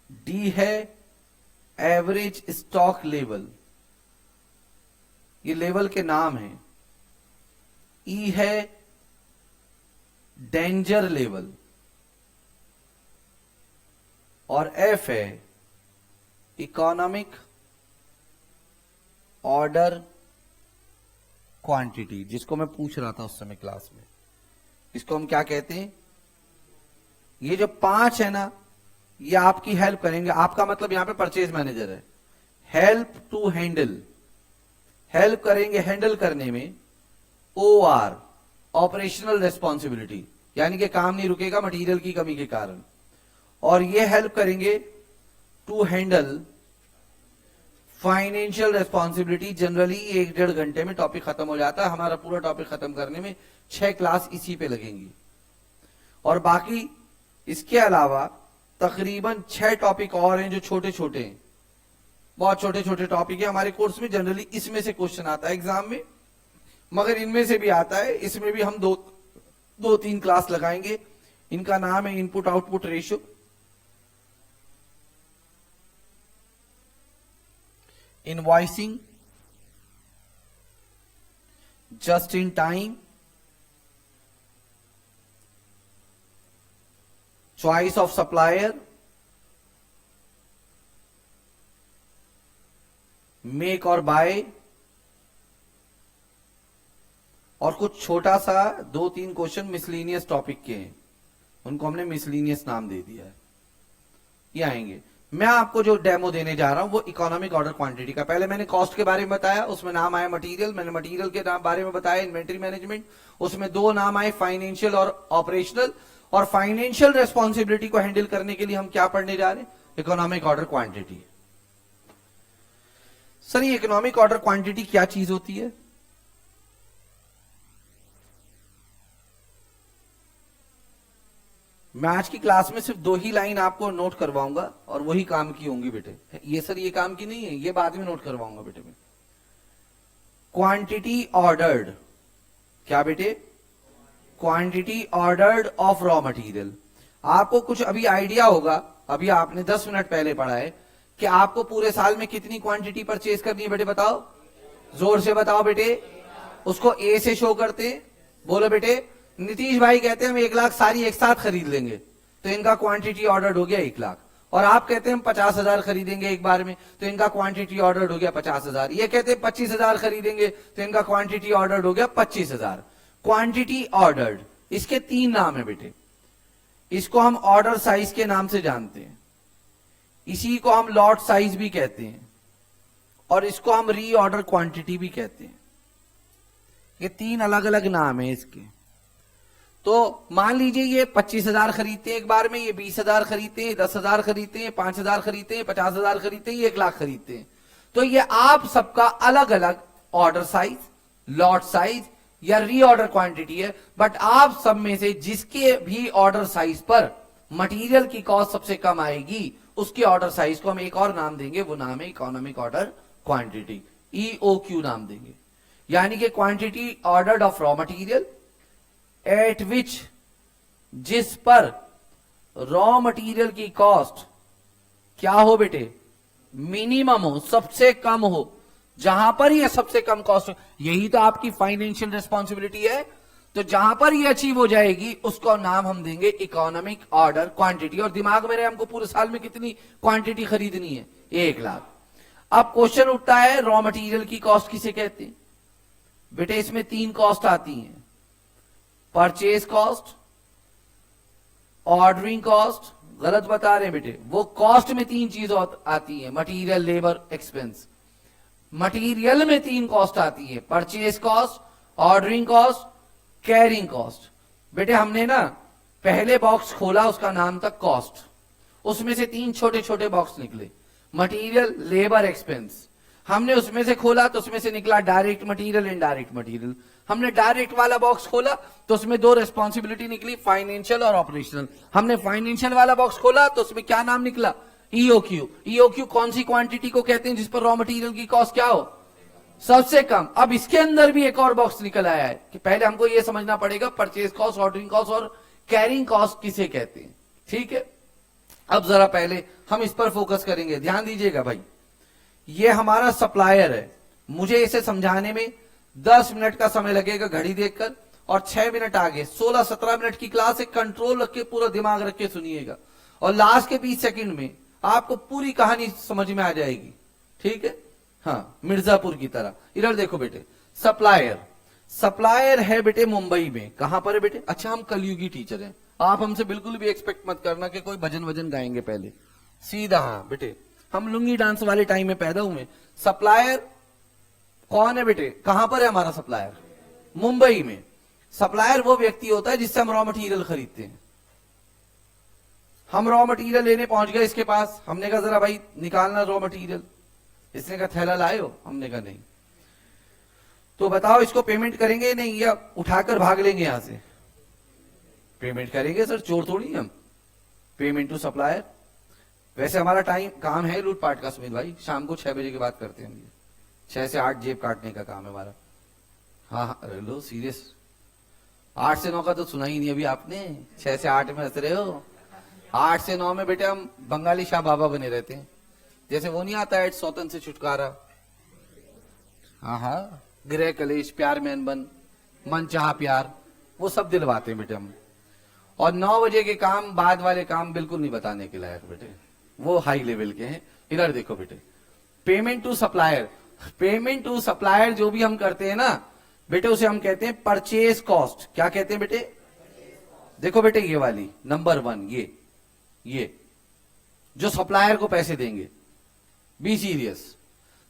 Speaker 1: डी है एवरेज स्टॉक लेवल, ये लेवल के नाम हैं। ई है डेंजर लेवल और एफ है इकोनॉमिक ऑर्डर क्वांटिटी, जिसको मैं पूछ रहा था उस समय क्लास में। इसको हम क्या कहते हैं? ये जो 5 है ना, ये आपकी हेल्प करेंगे। आपका मतलब यहां पे परचेज मैनेजर है, हेल्प टू हैंडल, हेल्प करेंगे हैंडल करने में। OR ऑपरेशनल रेस्पॉन्सिबिलिटी, यानी कि काम नहीं रुकेगा मटेरियल की कमी के कारण। और ये हेल्प करेंगे to handle financial responsibility. Generally 1-1.5 घंटे में टॉपिक खत्म हो जाता है। हमारा पूरा टॉपिक खत्म करने में 6 क्लास इसी पे लगेंगी। और बाकी इसके अलावा तकरीबन 6 टॉपिक और हैं जो छोटे छोटे हैं, बहुत छोटे छोटे टॉपिक है हमारे कोर्स में। जनरली इसमें से क्वेश्चन आता है एग्जाम में, मगर इनमें से भी आता है। इसमें भी हम 2-3 क्लास लगाएंगे। इनका नाम है input output ratio, invoicing, just in time, choice of supplier, make और बाय, और कुछ छोटा सा 2-3 क्वेश्चन मिसलीनियस टॉपिक के हैं, उनको हमने मिसलीनियस नाम दे दिया है। ये आएंगे। मैं आपको जो डेमो देने जा रहा हूं वो इकोनॉमिक ऑर्डर क्वांटिटी का। पहले मैंने कॉस्ट के बारे में बताया, उसमें नाम आया मटेरियल, मैंने मटेरियल के बारे में बताया इन्वेंट्री मैनेजमेंट, उसमें 2 नाम आए फाइनेंशियल और ऑपरेशनल। और फाइनेंशियल रेस्पॉन्सिबिलिटी को हैंडल करने के लिए हम क्या पढ़ने जा रहे हैं? Economic order quantity. सर ये इकोनॉमिक ऑर्डर क्वांटिटी क्या चीज होती है? मैं आज की क्लास में सिर्फ 2 ही लाइन आपको नोट करवाऊंगा और वही काम की होंगी बेटे। ये सर ये काम की नहीं है, ये बाद में नोट करवाऊंगा बेटे मैं। क्वांटिटी ऑर्डर्ड, क्या बेटे? Quantity ordered of raw material. आपको कुछ अभी आइडिया होगा, अभी आपने 10 मिनट पहले पढ़ा है कि आपको पूरे साल में कितनी क्वांटिटी परचेज करनी है बेटे, बताओ, जोर से बताओ बेटे। उसको ए से शो करते, बोलो बेटे। नीतीश भाई कहते हैं हम 1 लाख सारी एक साथ खरीद लेंगे, तो इनका क्वांटिटी ऑर्डर हो गया 1 लाख। और आप कहते हैं हम 50,000 खरीदेंगे एक बार में, तो इनका क्वांटिटी ऑर्डर हो गया 50,000। ये कहते हैं 25,000 खरीदेंगे, तो इनका क्वांटिटी ऑर्डर हो गया 25,000। क्वांटिटी ऑर्डर्ड, इसके 3 नाम है बेटे। इसको हम ऑर्डर साइज के नाम से जानते हैं, इसी को हम लॉट साइज भी कहते हैं, और इसको हम रीऑर्डर क्वांटिटी भी कहते हैं। ये 3 अलग अलग नाम है इसके। तो मान लीजिए ये 25,000 खरीदते हैं एक बार में, ये 20,000 खरीदते हैं, 10,000 खरीदते हैं, 5,000 खरीदते हैं, 50,000 खरीदते हैं, ये 1 लाख खरीदते हैं। तो ये आप सबका अलग अलग ऑर्डर साइज, लॉट साइज या रीऑर्डर क्वांटिटी है, बट आप सब में से जिसके भी ऑर्डर साइज पर मटेरियल की कॉस्ट सबसे कम आएगी उसके ऑर्डर साइज को हम एक और नाम देंगे, वो नाम है इकोनॉमिक ऑर्डर क्वांटिटी, EOQ नाम देंगे। यानी कि quantity ordered of raw material at विच, जिस पर रॉ मटेरियल की कॉस्ट क्या हो बेटे, मिनिमम हो, सबसे कम हो, जहां पर यह सबसे कम कॉस्ट हो। यही तो आपकी फाइनेंशियल रिस्पॉन्सिबिलिटी है। तो जहां पर ये अचीव हो जाएगी उसको नाम हम देंगे इकोनॉमिक ऑर्डर क्वांटिटी। और दिमाग में रहे हमको पूरे साल में कितनी क्वांटिटी खरीदनी है, 1 लाख। अब क्वेश्चन उठता है रॉ मटेरियल की कॉस्ट किसे कहते हैं बेटे? इसमें 3 कॉस्ट आती हैं, परचेज कॉस्ट, ऑर्डरिंग कॉस्ट। गलत बता रहे हैं बेटे, वो कॉस्ट में 3 चीज आती है, मटेरियल, लेबर, एक्सपेंस। मटेरियल में 3 कॉस्ट आती है, purchase cost, ordering cost, carrying cost. बेटे हमने ना पहले बॉक्स खोला, उसका नाम था कॉस्ट, उसमें से 3 छोटे छोटे बॉक्स निकले, मटेरियल, लेबर, एक्सपेंस। हमने उसमें से खोला तो उसमें से निकला डायरेक्ट मटेरियल, इनडायरेक्ट मटेरियल। हमने डायरेक्ट वाला बॉक्स खोला तो उसमें 2 रिस्पॉन्सिबिलिटी निकली, फाइनेंशियल और ऑपरेशनल। हमने फाइनेंशियल वाला बॉक्स खोला तो उसमें क्या नाम निकला, EOQ। EOQ कौन सी क्वांटिटी को कहते हैं जिस पर रॉ मटेरियल की कॉस्ट क्या हो, सबसे कम। अब इसके अंदर भी एक और बॉक्स निकल आया है कि पहले हमको यह समझना पड़ेगा परचेज कॉस्ट, ऑर्डरिंग कॉस्ट और कैरिंग कॉस्ट किसे कहते हैं। ठीक है, अब जरा पहले हम इस पर फोकस करेंगे, ध्यान दीजिएगा भाई। ये हमारा सप्लायर है, मुझे इसे समझाने में 10 मिनट का समय लगेगा घड़ी देखकर, और 6 मिनट आगे 16-17 मिनट की क्लास है। कंट्रोल रख के, पूरा दिमाग रख के सुनिएगा, और लास्ट के 20 सेकंड में आपको पूरी कहानी समझ में आ जाएगी। ठीक है, हाँ, मिर्जापुर की तरह। इधर देखो बेटे, सप्लायर, सप्लायर है बेटे मुंबई में। कहां पर है बेटे? अच्छा, हम कलयुगी टीचर हैं, आप हमसे बिल्कुल भी एक्सपेक्ट मत करना कि कोई भजन वजन गाएंगे पहले, सीधा। हाँ बेटे, हम लुंगी डांस वाले टाइम में पैदा हुए। सप्लायर कौन है बेटे? कहां पर है हमारा सप्लायर? मुंबई में। सप्लायर वो व्यक्ति होता है जिससे हम रॉ मटेरियल खरीदते हैं। हम रॉ मटेरियल लेने पहुंच गए इसके पास, हमने कहा जरा भाई निकालना रॉ मटेरियल। इसने कहा थैला लाए हो? हमने कहा नहीं। तो बताओ इसको पेमेंट करेंगे नहीं या उठाकर भाग लेंगे यहां से? पेमेंट करेंगे सर, चोर थोड़ी हम। Payment to supplier. वैसे हमारा टाइम काम है लूटपाट का सुमित भाई, शाम को 6 बजे की बात करते हैं हम। 6 से 8 जेब काटने का काम है हमारा। हाँ लो सीरियस, 8 से 9 का तो सुना ही नहीं अभी आपने, 6 से 8 में हंस रहे हो। 8 से 9 में बेटे हम बंगाली शाह बाबा बने रहते हैं, जैसे वो नहीं आता है सौतन से छुटकारा। हाँ, गृह कलेश, प्यार में अनबन, मन चाह प्यार, वो सब दिलवाते हैं बेटे हम। और 9 बजे के काम, बाद वाले काम बिल्कुल नहीं बताने के लायक बेटे, वो हाई लेवल के हैं। इधर देखो बेटे, payment to supplier. Payment to supplier जो भी हम करते हैं ना बेटे, उसे हम कहते हैं परचेज कॉस्ट। क्या कहते हैं बेटे? देखो बेटे, ये वाली नंबर 1, ये जो सप्लायर को पैसे देंगे, बी सीरियस।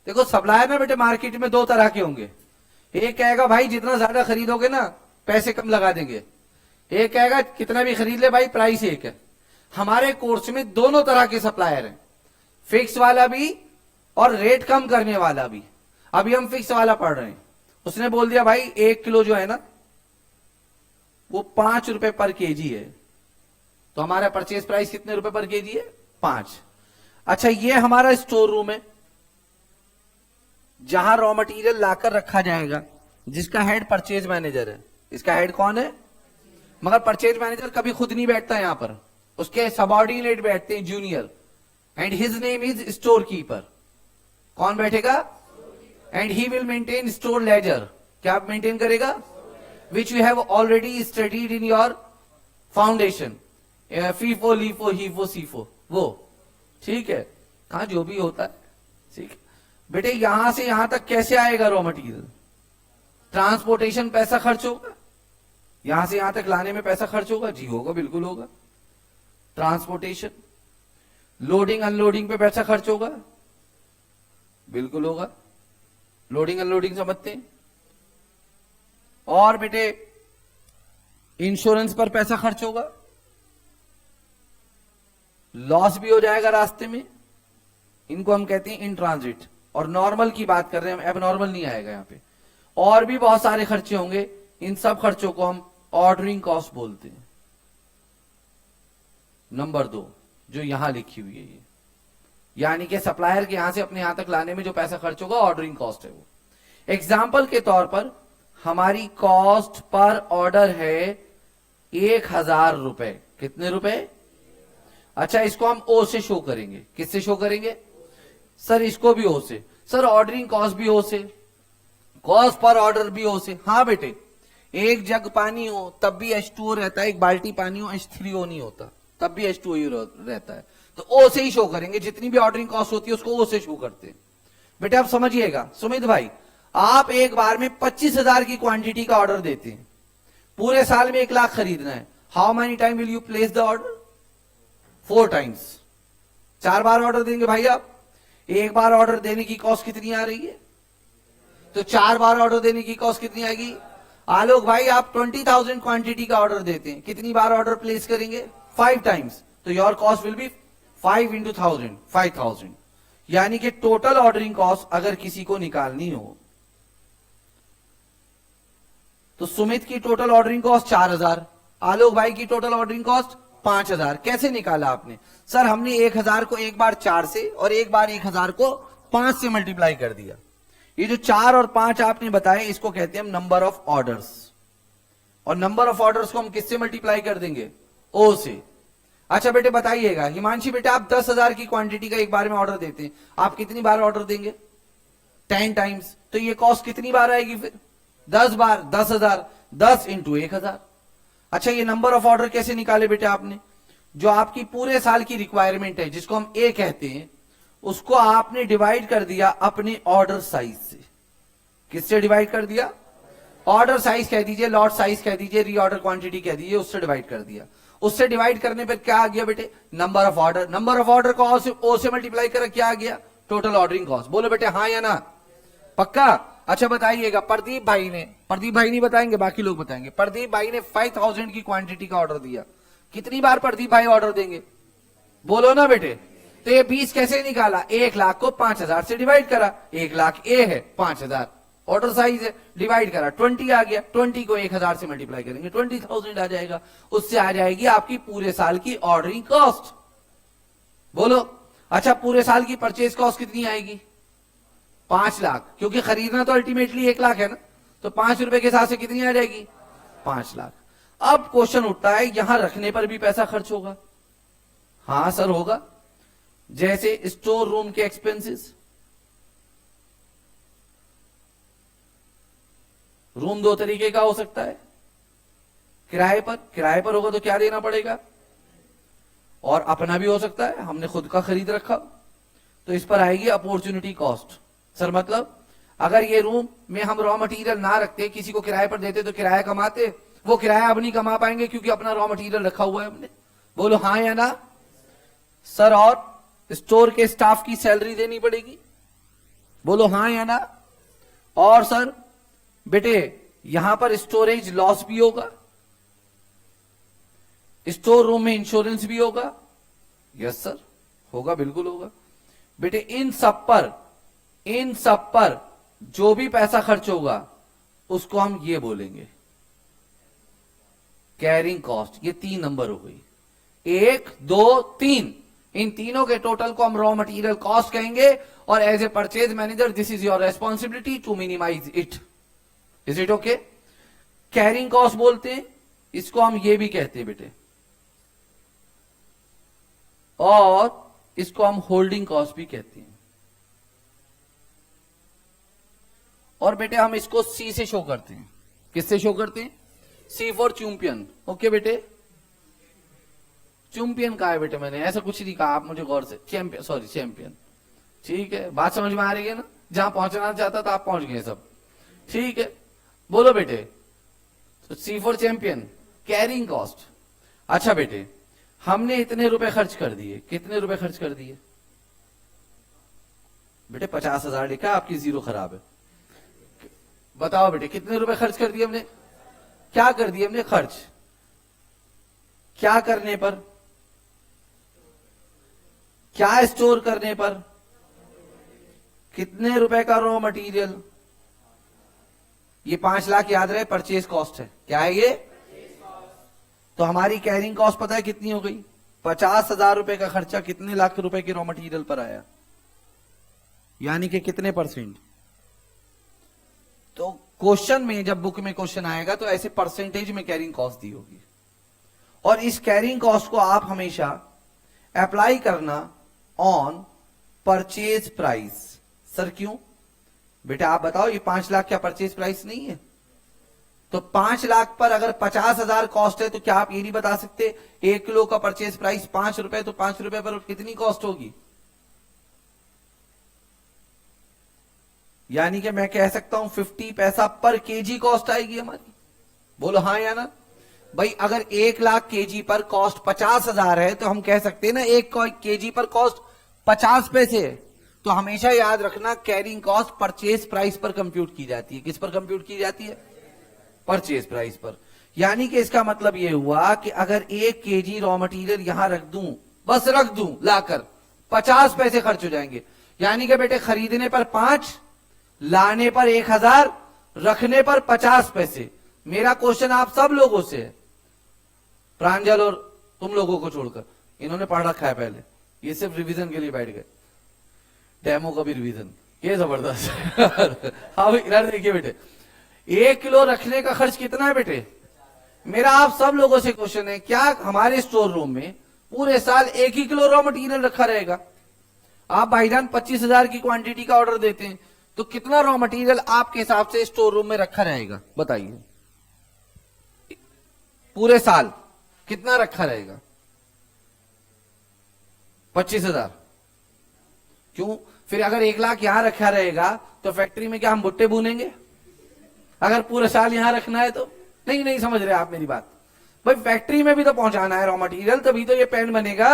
Speaker 1: देखो सप्लायर ना बेटे मार्केट में 2 तरह के होंगे। एक कहेगा भाई जितना ज्यादा खरीदोगे ना पैसे कम लगा देंगे, एक कहेगा कितना भी खरीद ले भाई प्राइस एक है। हमारे कोर्स में दोनों तरह के सप्लायर हैं, फिक्स वाला भी और रेट कम करने वाला भी। अभी हम फिक्स वाला पढ़ रहे हैं। उसने बोल दिया भाई 1 किलो जो है ना वो 5 रुपए पर केजी है, तो हमारा परचेज प्राइस कितने रुपए पर केजी है? 5। अच्छा, ये हमारा स्टोर रूम है जहां रॉ मटेरियल लाकर रखा जाएगा, जिसका हेड परचेज मैनेजर है। इसका हेड कौन है? मगर परचेज मैनेजर कभी खुद नहीं बैठता यहां पर, उसके सबऑर्डिनेट बैठते हैं, junior, and his name is store keeper. कौन बैठेगा? And he will maintain store ledger. क्या मेंटेन करेगा? Which you have already studied in your foundation, FIFO, LIFO, HIFO, SIFO, वो। ठीक है, कहा जो भी होता है। ठीक है बेटे, यहां से यहां तक कैसे आएगा रॉ मटेरियल? ट्रांसपोर्टेशन पैसा खर्च होगा, यहां से यहां तक लाने में पैसा खर्च होगा। जी होगा, बिल्कुल होगा। ट्रांसपोर्टेशन, लोडिंग अनलोडिंग पे पैसा खर्च होगा, बिल्कुल होगा। लोडिंग अनलोडिंग समझते हैं। और बेटे इंश्योरेंस पर पैसा खर्च होगा, लॉस भी हो जाएगा रास्ते में, इनको हम कहते हैं इन ट्रांजिट। और नॉर्मल की बात कर रहे हैं हम, एबनॉर्मल नहीं आएगा यहां पे। और भी बहुत सारे खर्चे होंगे, इन सब खर्चों को हम ऑर्डरिंग कॉस्ट बोलते हैं। नंबर 2 जो यहां लिखी हुई है ये, यानी कि सप्लायर के यहां से अपने यहां तक लाने में जो पैसा खर्च होगा ऑर्डरिंग कॉस्ट है वो। एग्जाम्पल के तौर पर हमारी कॉस्ट पर ऑर्डर है 1000 रुपए। कितने रुपए? अच्छा, इसको हम ओ से शो करेंगे। किससे शो करेंगे? सर इसको भी ओ से। सर ऑर्डरिंग कॉस्ट भी ओ से, कॉस्ट पर ऑर्डर भी ओ से। हाँ बेटे, एक जग पानी हो तब भी H2O रहता है, एक बाल्टी पानी हो H3O नहीं होता, तब भी H2O रहता है। तो ओ से ही शो करेंगे, जितनी भी ऑर्डरिंग कॉस्ट होती है उसको ओ से शो करते हैं। बेटे आप समझिएगा, सुमित भाई आप एक बार में 25,000 की क्वांटिटी का ऑर्डर देते हैं, पूरे साल में 1 लाख खरीदना है। How many time will you place the order? 4 times. 4 bar order देंगे भाई आप। एक बार ऑर्डर देने की कॉस्ट कितनी आ रही है? तो 4 बार ऑर्डर देने की कॉस्ट कितनी आएगी? आलोक भाई आप 20,000 क्वांटिटी का ऑर्डर देते हैं, कितनी बार ऑर्डर प्लेस करेंगे? 5 टाइम्स। तो your cost will be 5 into 1000, 5,000। यानी कि टोटल ऑर्डरिंग कॉस्ट अगर किसी को निकालनी हो तो सुमित की टोटल ऑर्डरिंग कॉस्ट 4,000, आलोक भाई की टोटल ऑर्डरिंग कॉस्ट 5,000। कैसे निकाला आपने? सर हमने 1,000 को एक बार 4 से और एक बार 1,000 को 5 से मल्टीप्लाई कर दिया। ये जो 4 और 5 आपने बताए इसको कहते हैं हम नंबर ऑफ ऑर्डर्स, और नंबर ऑफ ऑर्डर्स को हम किससे मल्टीप्लाई कर देंगे? ओ से। अच्छा बेटे बताइएगा, हिमांशी बेटे आप 10,000 की क्वांटिटी का एक बार में ऑर्डर देते हैं, आप कितनी बार ऑर्डर देंगे? 10 टाइम्स। तो ये कॉस्ट कितनी बार आएगी फिर? 10 बार। 10,000, 10 into 1,000। अच्छा ये नंबर ऑफ ऑर्डर कैसे निकाले बेटे आपने? जो आपकी पूरे साल की रिक्वायरमेंट है जिसको हम ए कहते हैं, उसको आपने डिवाइड कर दिया अपने ऑर्डर साइज से। किससे डिवाइड कर दिया? ऑर्डर साइज कह दीजिए, लॉट साइज कह दीजिए, रीऑर्डर क्वांटिटी कह दीजिए, उससे डिवाइड कर दिया। उससे डिवाइड करने पर क्या आ गया बेटे? Number of order. Number of order को ओ से मल्टीप्लाई कर क्या आ गया? Total ordering cost. बोलो बेटे हाँ या ना? पक्का? अच्छा बताइएगा, प्रदीप भाई नहीं बताएंगे, बाकी लोग बताएंगे। प्रदीप भाई ने 5,000 की क्वांटिटी का ऑर्डर दिया, कितनी बार प्रदीप भाई ऑर्डर देंगे? बोलो ना बेटे। तो ये 20 कैसे निकाला? 1 लाख को 5,000 से डिवाइड करा। 1 लाख ए है, 5,000 ऑर्डर साइज है, डिवाइड करा, 20 आ गया। 20 को 1,000 से मल्टीप्लाई करेंगे, 20,000 आ जाएगा। उससे आ जाएगी आपकी पूरे साल की ऑर्डरिंग कॉस्ट। बोलो। अच्छा पूरे साल की परचेज कॉस्ट कितनी आएगी? 5 लाख, क्योंकि खरीदना तो अल्टीमेटली 1 लाख है ना, तो 5 रुपए के हिसाब से कितनी आ जाएगी? 5 लाख। अब क्वेश्चन उठता है, यहां रखने पर भी पैसा खर्च होगा? हाँ सर होगा। जैसे स्टोर रूम के एक्सपेंसेस। रूम 2 तरीके का हो सकता है, किराए पर होगा तो क्या देना पड़ेगा, और अपना भी हो सकता है, हमने खुद का खरीद रखा, तो इस पर आएगी अपॉर्चुनिटी कॉस्ट। सर मतलब अगर ये रूम में हम रॉ मटेरियल ना रखते, किसी को किराए पर देते तो किराया कमाते, वो किराया अब नहीं कमा पाएंगे क्योंकि अपना रॉ मटेरियल रखा हुआ है हमने। बोलो हाँ या ना? सर और स्टोर के स्टाफ की सैलरी देनी पड़ेगी। बोलो हाँ या ना? और सर बेटे यहां पर स्टोरेज लॉस भी होगा, स्टोर रूम में इंश्योरेंस भी होगा। यस सर होगा, बिल्कुल होगा। बेटे इन सब पर जो भी पैसा खर्च होगा उसको हम ये बोलेंगे कैरिंग कॉस्ट। ये 3 नंबर हो गई, 1 2 3। इन तीनों के टोटल को हम रॉ मटेरियल कॉस्ट कहेंगे, और as a purchase manager this is your responsibility to minimise it. Is it okay? Carrying cost बोलते हैं इसको, हम ये भी कहते हैं बेटे, और इसको हम होल्डिंग कॉस्ट भी कहते हैं। और बेटे हम इसको सी से शो करते हैं। किससे शो करते हैं? सी फॉर चैंपियन। ओके बेटे, चैंपियन कहा है बेटे? मैंने ऐसा कुछ नहीं कहा, आप मुझे गौर से। चैंपियन। ठीक है, बात समझ में आ रही है ना? जहां पहुंचना चाहता था आप पहुंच गए सब। ठीक है, बोलो बेटे। तो सी फॉर चैंपियन, कैरिंग कॉस्ट। अच्छा बेटे हमने इतने रुपए खर्च कर दिए, कितने रुपए खर्च कर दिए बेटे? 50,000 लिखा, आपकी 0 खराब है। बताओ बेटे कितने रुपए खर्च कर दिए हमने? क्या कर दिए हमने खर्च? क्या करने पर? क्या स्टोर करने पर? कितने रुपए का रॉ मटेरियल? ये 5 लाख याद रहे परचेज कॉस्ट है। क्या है ये? तो हमारी कैरिंग कॉस्ट पता है कितनी हो गई? 50,000 रुपए का खर्चा कितने लाख रुपए के रॉ मटेरियल पर आया, यानी कि कितने परसेंट? तो क्वेश्चन में जब बुक में क्वेश्चन आएगा तो ऐसे परसेंटेज में कैरिंग कॉस्ट दी होगी, और इस कैरिंग कॉस्ट को आप हमेशा अप्लाई करना ऑन परचेज प्राइस। सर क्यों? बेटा आप बताओ, ये 5 लाख क्या परचेज प्राइस नहीं है? तो 5 लाख पर अगर 50,000 कॉस्ट है तो क्या आप ये नहीं बता सकते 1 किलो का परचेज प्राइस 5 रुपए, तो 5 रुपए पर कितनी कॉस्ट होगी? यानी कि मैं कह सकता हूं 50 पैसा पर केजी कॉस्ट आएगी हमारी। बोलो हाँ या ना भाई। अगर 1 लाख केजी पर कॉस्ट 50,000 है तो हम कह सकते हैं ना 1 केजी पर कॉस्ट 50 पैसे है। तो हमेशा याद रखना कैरिंग कॉस्ट परचेज प्राइस पर कंप्यूट की जाती है। किस पर कंप्यूट की जाती है? परचेज प्राइस पर। यानी कि इसका मतलब यह हुआ कि अगर 1 केजी रॉ मटेरियल यहां रख दूं, बस रख दूं लाकर, 50 पैसे खर्च हो जाएंगे। यानी कि बेटे खरीदने पर 5, लाने पर 1,000, रखने पर 50 पैसे। मेरा क्वेश्चन आप सब लोगों से है, प्रांजल और तुम लोगों को छोड़कर। इन्होंने पढ़ रखा है पहले, ये सिर्फ रिवीजन के लिए बैठ गए। डेमो का भी रिवीजन, ये जबरदस्त। हाँ भाई इधर देखिए बेटे, 1 किलो रखने का खर्च कितना है बेटे? मेरा आप सब लोगों से क्वेश्चन है, क्या हमारे स्टोर रूम में पूरे साल 1 ही किलो रॉ मटेरियल रखा रहेगा? आप भाईजान 25,000 की क्वांटिटी का ऑर्डर देते हैं तो कितना रॉ मटेरियल आपके हिसाब से स्टोर रूम में रखा रहेगा? बताइए, पूरे साल कितना रखा रहेगा? 25,000। क्यों? फिर अगर 1 लाख यहां रखा रहेगा तो फैक्ट्री में क्या हम भुट्टे भूनेंगे? अगर पूरे साल यहां रखना है तो? नहीं समझ रहे आप मेरी बात भाई। फैक्ट्री में भी तो पहुंचाना है रॉ मटेरियल, तभी तो ये पेन बनेगा।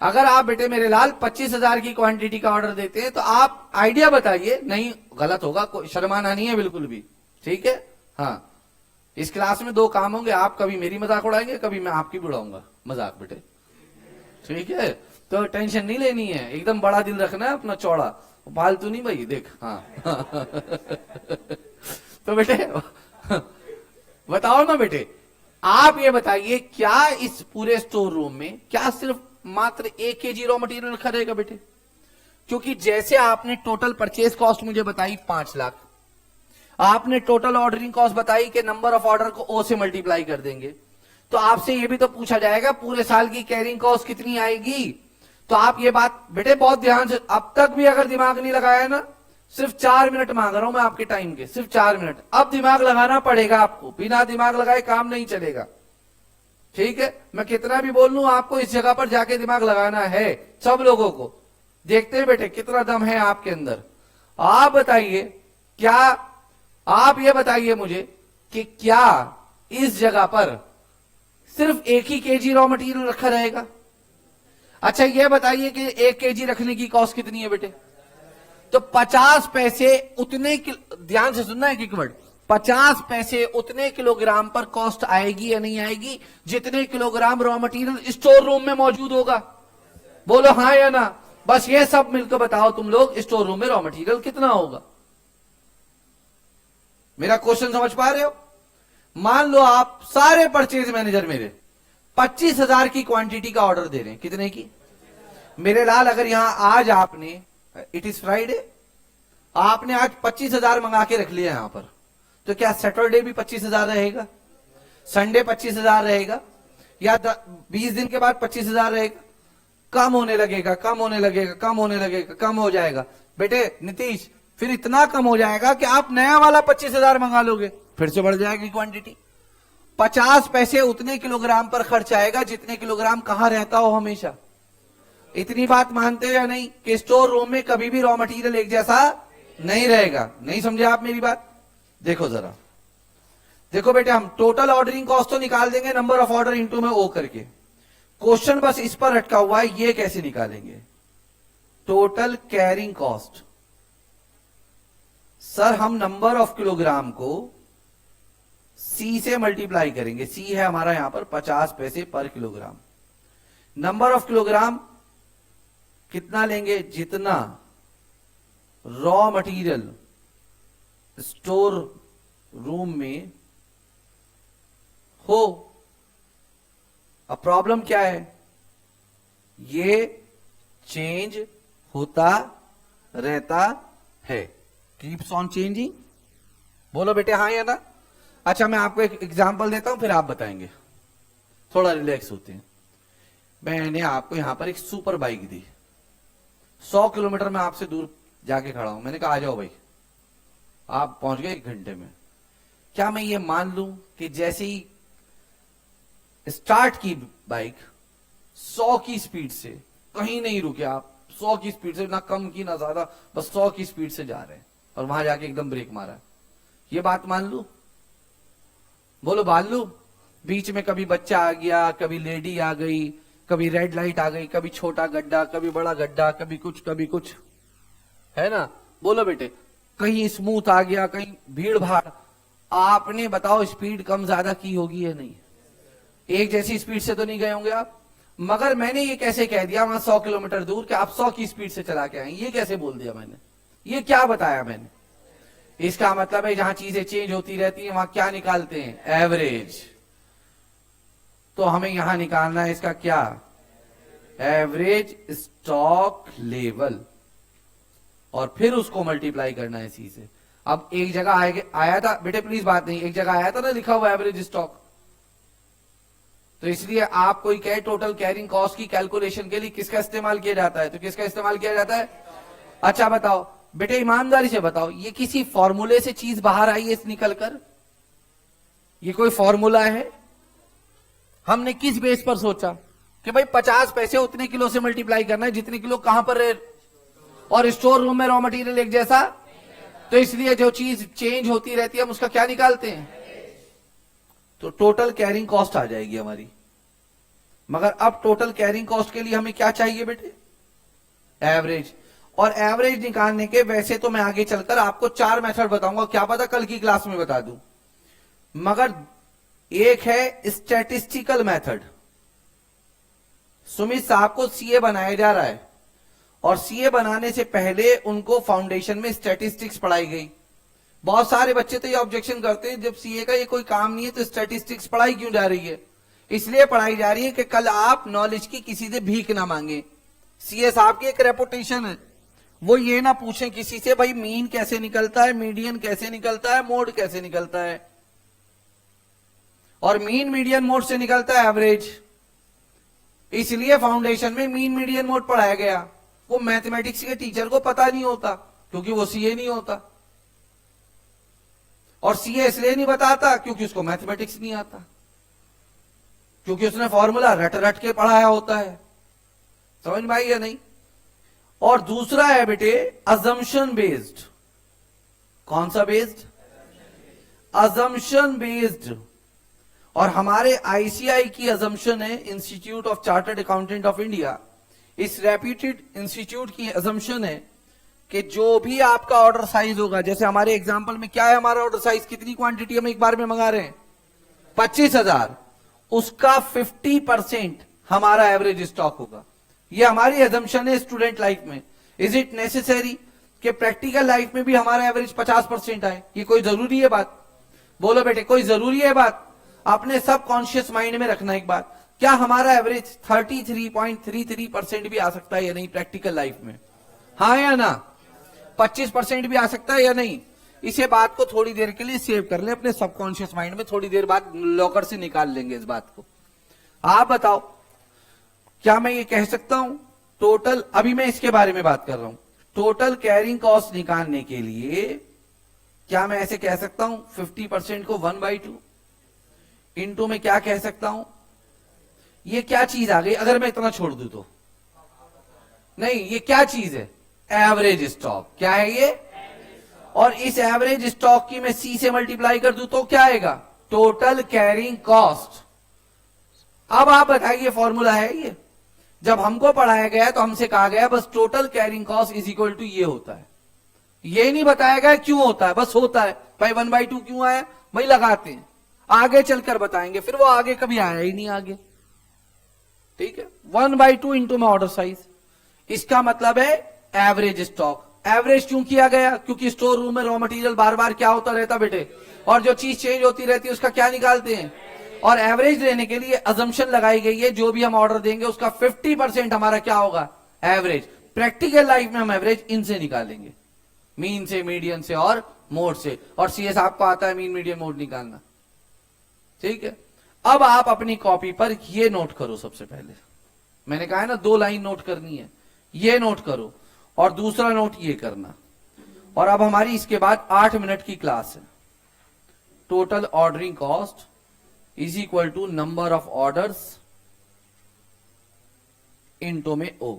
Speaker 1: अगर आप बेटे मेरे लाल 25,000 की क्वांटिटी का ऑर्डर देते हैं तो आप आइडिया बताइए, नहीं गलत होगा, कोई शर्माना नहीं है बिल्कुल भी, ठीक है? हाँ, इस क्लास में 2 काम होंगे, आप कभी मेरी मजाक उड़ाएंगे, कभी मैं आपकी भी उड़ाऊंगा मजाक बेटे, ठीक है? तो टेंशन नहीं लेनी है, एकदम बड़ा दिल रखना है अपना, चौड़ा, फालतू नहीं भाई, देख। हाँ तो बेटे बताओ ना बेटे, आप ये बताइए, क्या इस पूरे स्टोर रूम में क्या सिर्फ मात्र 1 केजी रॉ मटेरियल रखा रहेगा बेटे? क्योंकि जैसे आपने टोटल परचेज कॉस्ट मुझे बताई 5 लाख, आपने टोटल ऑर्डरिंग कॉस्ट बताई कि नंबर ऑफ ऑर्डर को ओ से मल्टीप्लाई कर देंगे, तो आपसे ये भी तो पूछा जाएगा पूरे साल की कैरिंग कॉस्ट कितनी आएगी। तो आप ये बात बेटे बहुत ध्यान से, अब तक भी अगर दिमाग नहीं लगाया ना, सिर्फ 4 मिनट मांग रहा हूं मैं आपके टाइम के, सिर्फ 4 मिनट। अब दिमाग लगाना पड़ेगा आपको, बिना दिमाग लगाए काम नहीं चलेगा, ठीक है? मैं कितना भी बोल लूं, आपको इस जगह पर जाके दिमाग लगाना है, सब लोगों को। देखते हैं बेटे कितना दम है आपके अंदर। आप बताइए, क्या आप ये बताइए मुझे कि क्या इस जगह पर सिर्फ 1 ही केजी रॉ मटेरियल रखा रहेगा? अच्छा ये बताइए कि 1 केजी रखने की कॉस्ट कितनी है बेटे? तो 50 पैसे उतने, ध्यान से सुनना है एक वर्ड, 50 पैसे उतने किलोग्राम पर कॉस्ट आएगी या नहीं आएगी जितने kilogram raw material store room में मौजूद होगा? बोलो हाँ या ना। बस ये सब मिलकर बताओ तुम लोग, स्टोर रूम में रॉ मटेरियल कितना होगा? मेरा क्वेश्चन समझ पा रहे हो? मान लो आप सारे परचेज मैनेजर मेरे 25,000 की क्वांटिटी का ऑर्डर दे रहे हैं। कितने की? मेरे लाल, अगर यहां आज आपने, इट इज फ्राइडे, आपने आज 25,000 मंगा के रख लिया यहां पर, तो क्या सैटरडे भी 25,000 रहेगा? संडे 25,000 रहेगा? या 20 दिन के बाद 25,000 रहेगा? कम होने लगेगा, कम होने लगेगा, कम होने लगेगा, कम हो जाएगा। बेटे नीतीश, फिर इतना कम हो जाएगा कि आप नया वाला 25,000 मंगा लोगे, फिर से बढ़ जाएगी क्वांटिटी। 50 पैसे उतने किलोग्राम पर खर्च आएगा जितने किलोग्राम कहां रहता हो हमेशा। इतनी बात मानते हो या नहीं कि स्टोर रूम में कभी भी रॉ मटेरियल एक जैसा नहीं रहेगा? नहीं समझे आप मेरी बात? देखो जरा, देखो बेटे, हम टोटल ऑर्डरिंग कॉस्ट तो निकाल देंगे नंबर ऑफ ऑर्डर इंटू में ओ करके। क्वेश्चन बस इस पर अटका हुआ है, ये कैसे निकालेंगे? Total carrying cost. सर हम नंबर ऑफ किलोग्राम को सी से मल्टीप्लाई करेंगे। सी है हमारा यहां पर 50 पैसे पर किलोग्राम। नंबर ऑफ किलोग्राम कितना लेंगे? जितना रॉ मटेरियल स्टोर रूम में हो। अब प्रॉब्लम क्या है, ये चेंज होता रहता है, कीप्स ऑन चेंजिंग। बोलो बेटे हाँ या ना। अच्छा मैं आपको एक एग्जांपल देता हूं, फिर आप बताएंगे, थोड़ा रिलैक्स होते हैं। मैंने आपको यहां पर एक सुपर बाइक दी, 100 किलोमीटर में आपसे दूर जाके खड़ा हूं, मैंने कहा आ जाओ भाई, आप पहुंच गए 1 घंटे में। क्या मैं ये मान लूं कि जैसे ही स्टार्ट की बाइक 100 की स्पीड से, कहीं नहीं रुके आप, 100 की स्पीड से, ना कम की ना ज्यादा, बस 100 की स्पीड से जा रहे हैं और वहां जाके एकदम ब्रेक मारा, ये बात मान लू? बोलो मान लू? बीच में कभी बच्चा आ गया, कभी लेडी आ गई, कभी रेड लाइट आ गई, कभी छोटा गड्ढा, कभी बड़ा गड्ढा, कभी कुछ, है ना? बोलो बेटे, कहीं स्मूथ आ गया, कहीं भीड़ भाड़, आपने बताओ स्पीड कम ज्यादा की होगी या नहीं? एक जैसी स्पीड से तो नहीं गए होंगे आप। मगर मैंने ये कैसे कह दिया वहां 100 किलोमीटर दूर कि आप 100 की स्पीड से चला के आए, ये कैसे बोल दिया मैंने? ये क्या बताया मैंने? इसका मतलब है जहां चीजें चेंज होती रहती हैं वहां क्या निकालते हैं? एवरेज। तो हमें यहां निकालना है इसका क्या? एवरेज स्टॉक लेवल, और फिर उसको मल्टीप्लाई करना है इसी से। अब एक जगह आया था बेटे, प्लीज बात नहीं, एक जगह आया था ना लिखा हुआ एवरेज स्टॉक, तो इसलिए आप कोई कहे टोटल कैरिंग कॉस्ट की कैलकुलेशन के लिए किसका इस्तेमाल किया जाता है, तो किसका इस्तेमाल किया जाता है? अच्छा बताओ बेटे, ईमानदारी से बताओ, ये किसी फॉर्मूले से चीज बाहर आई है निकलकर? ये कोई फॉर्मूला है? हमने किस बेस पर सोचा कि भाई 50 पैसे उतने किलो से मल्टीप्लाई करना है जितने किलो कहां पर है, और स्टोर रूम में रॉ मटेरियल एक जैसा, तो इसलिए जो चीज चेंज होती रहती है हम उसका क्या निकालते हैं? तो टोटल कैरिंग कॉस्ट आ जाएगी हमारी। मगर अब टोटल कैरिंग कॉस्ट के लिए हमें क्या चाहिए बेटे? एवरेज। और एवरेज निकालने के वैसे तो मैं आगे चलकर आपको 4 मेथड बताऊंगा, क्या पता कल की क्लास में बता दूं, मगर एक है स्टैटिस्टिकल मेथड। सुमित साहब को सीए बनाया जा रहा है, और सीए बनाने से पहले उनको फाउंडेशन में स्टैटिस्टिक्स पढ़ाई गई। बहुत सारे बच्चे तो ये ऑब्जेक्शन करते हैं, जब सीए का ये कोई काम नहीं है तो स्टैटिस्टिक्स पढ़ाई क्यों जा रही है? इसलिए पढ़ाई जा रही है कि कल आप नॉलेज की किसी से भीख ना मांगे। सीए साहब की एक रेपुटेशन है, वो ये ना पूछें किसी से भाई मीन कैसे निकलता है, मीडियन कैसे निकलता है, मोड कैसे निकलता है, और मीन मीडियन मोड से निकलता है एवरेज। इसलिए फाउंडेशन में मीन मीडियन मोड पढ़ाया गया। वो मैथमेटिक्स के टीचर को पता नहीं होता क्योंकि वो सीए नहीं होता, और सीए इसलिए नहीं बताता क्योंकि उसको मैथमेटिक्स नहीं आता, क्योंकि उसने फॉर्मूला रट रट के पढ़ाया होता है। समझ में आई या नहीं? और दूसरा है बेटे अजम्पशन बेस्ड। कौन सा बेस्ड? Assumption based. और हमारे आईसीआई की अजम्पशन है, institute of chartered accountant of India, इस रेप्यूटेड इंस्टीट्यूट की अजम्पशन है कि जो भी आपका ऑर्डर साइज होगा, जैसे हमारे एग्जांपल में क्या है, हमारा ऑर्डर साइज कितनी क्वांटिटी हम एक बार में मंगा रहे हैं? 25,000, उसका 50% हमारा एवरेज स्टॉक होगा। ये हमारी अजम्पशन है स्टूडेंट लाइफ में। इज इट नेसेसरी कि प्रैक्टिकल लाइफ में भी हमारा एवरेज 50% आए? ये कोई जरूरी है बात? बोलो बेटे, कोई जरूरी है बात? अपने सब कॉन्शियस माइंड में रखना एक बात, क्या हमारा एवरेज 33.33% भी आ सकता है या नहीं प्रैक्टिकल लाइफ में? हाँ या ना? 25% भी आ सकता है या नहीं? इसे बात को थोड़ी देर के लिए सेव कर ले अपने सबकॉन्शियस माइंड में, थोड़ी देर बाद लॉकर से निकाल लेंगे इस बात को। आप बताओ, क्या मैं ये कह सकता हूं टोटल, अभी मैं इसके बारे में बात कर रहा हूं, टोटल कैरिंग कॉस्ट निकालने के लिए क्या मैं ऐसे कह सकता हूं 50% को 1/2 इंटू में क्या कह सकता हूं? ये क्या चीज आ गई अगर मैं इतना छोड़ दूं तो? नहीं, ये क्या चीज है? Average stock. क्या है ये? और इस एवरेज स्टॉक की मैं सी से मल्टीप्लाई कर दूं तो क्या आएगा? Total carrying cost. अब आप बताइए फॉर्मूला है ये? जब हमको पढ़ाया गया तो हमसे कहा गया बस total carrying cost is equal to ये होता है। ये नहीं बताया गया क्यों होता है, बस होता है। भाई 1/2 क्यों आया, वही लगाते हैं, आगे चलकर बताएंगे, फिर वो आगे कभी आया ही नहीं आगे। ठीक है, 1/2 इंटू में ऑर्डर साइज, इसका मतलब है एवरेज स्टॉक। एवरेज क्यों किया गया? क्योंकि स्टोर रूम में रॉ मटेरियल बार बार क्या होता रहता बेटे, और जो चीज चेंज होती रहती है उसका क्या निकालते हैं, और एवरेज लेने के लिए अजम्पशन लगाई गई है जो भी हम ऑर्डर देंगे उसका 50% हमारा क्या होगा, एवरेज। प्रैक्टिकल लाइफ में हम एवरेज इनसे निकालेंगे, मीन से, मीडियन से और मोड से, और सीएस आपको आता है मीन मीडियन मोड निकालना, ठीक है। अब आप अपनी कॉपी पर ये नोट करो, सबसे पहले मैंने कहा है ना 2 लाइन नोट करनी है, ये नोट करो और दूसरा नोट ये करना। और अब हमारी इसके बाद 8 मिनट की क्लास है। Total ordering cost is equal to number of orders into में ओ।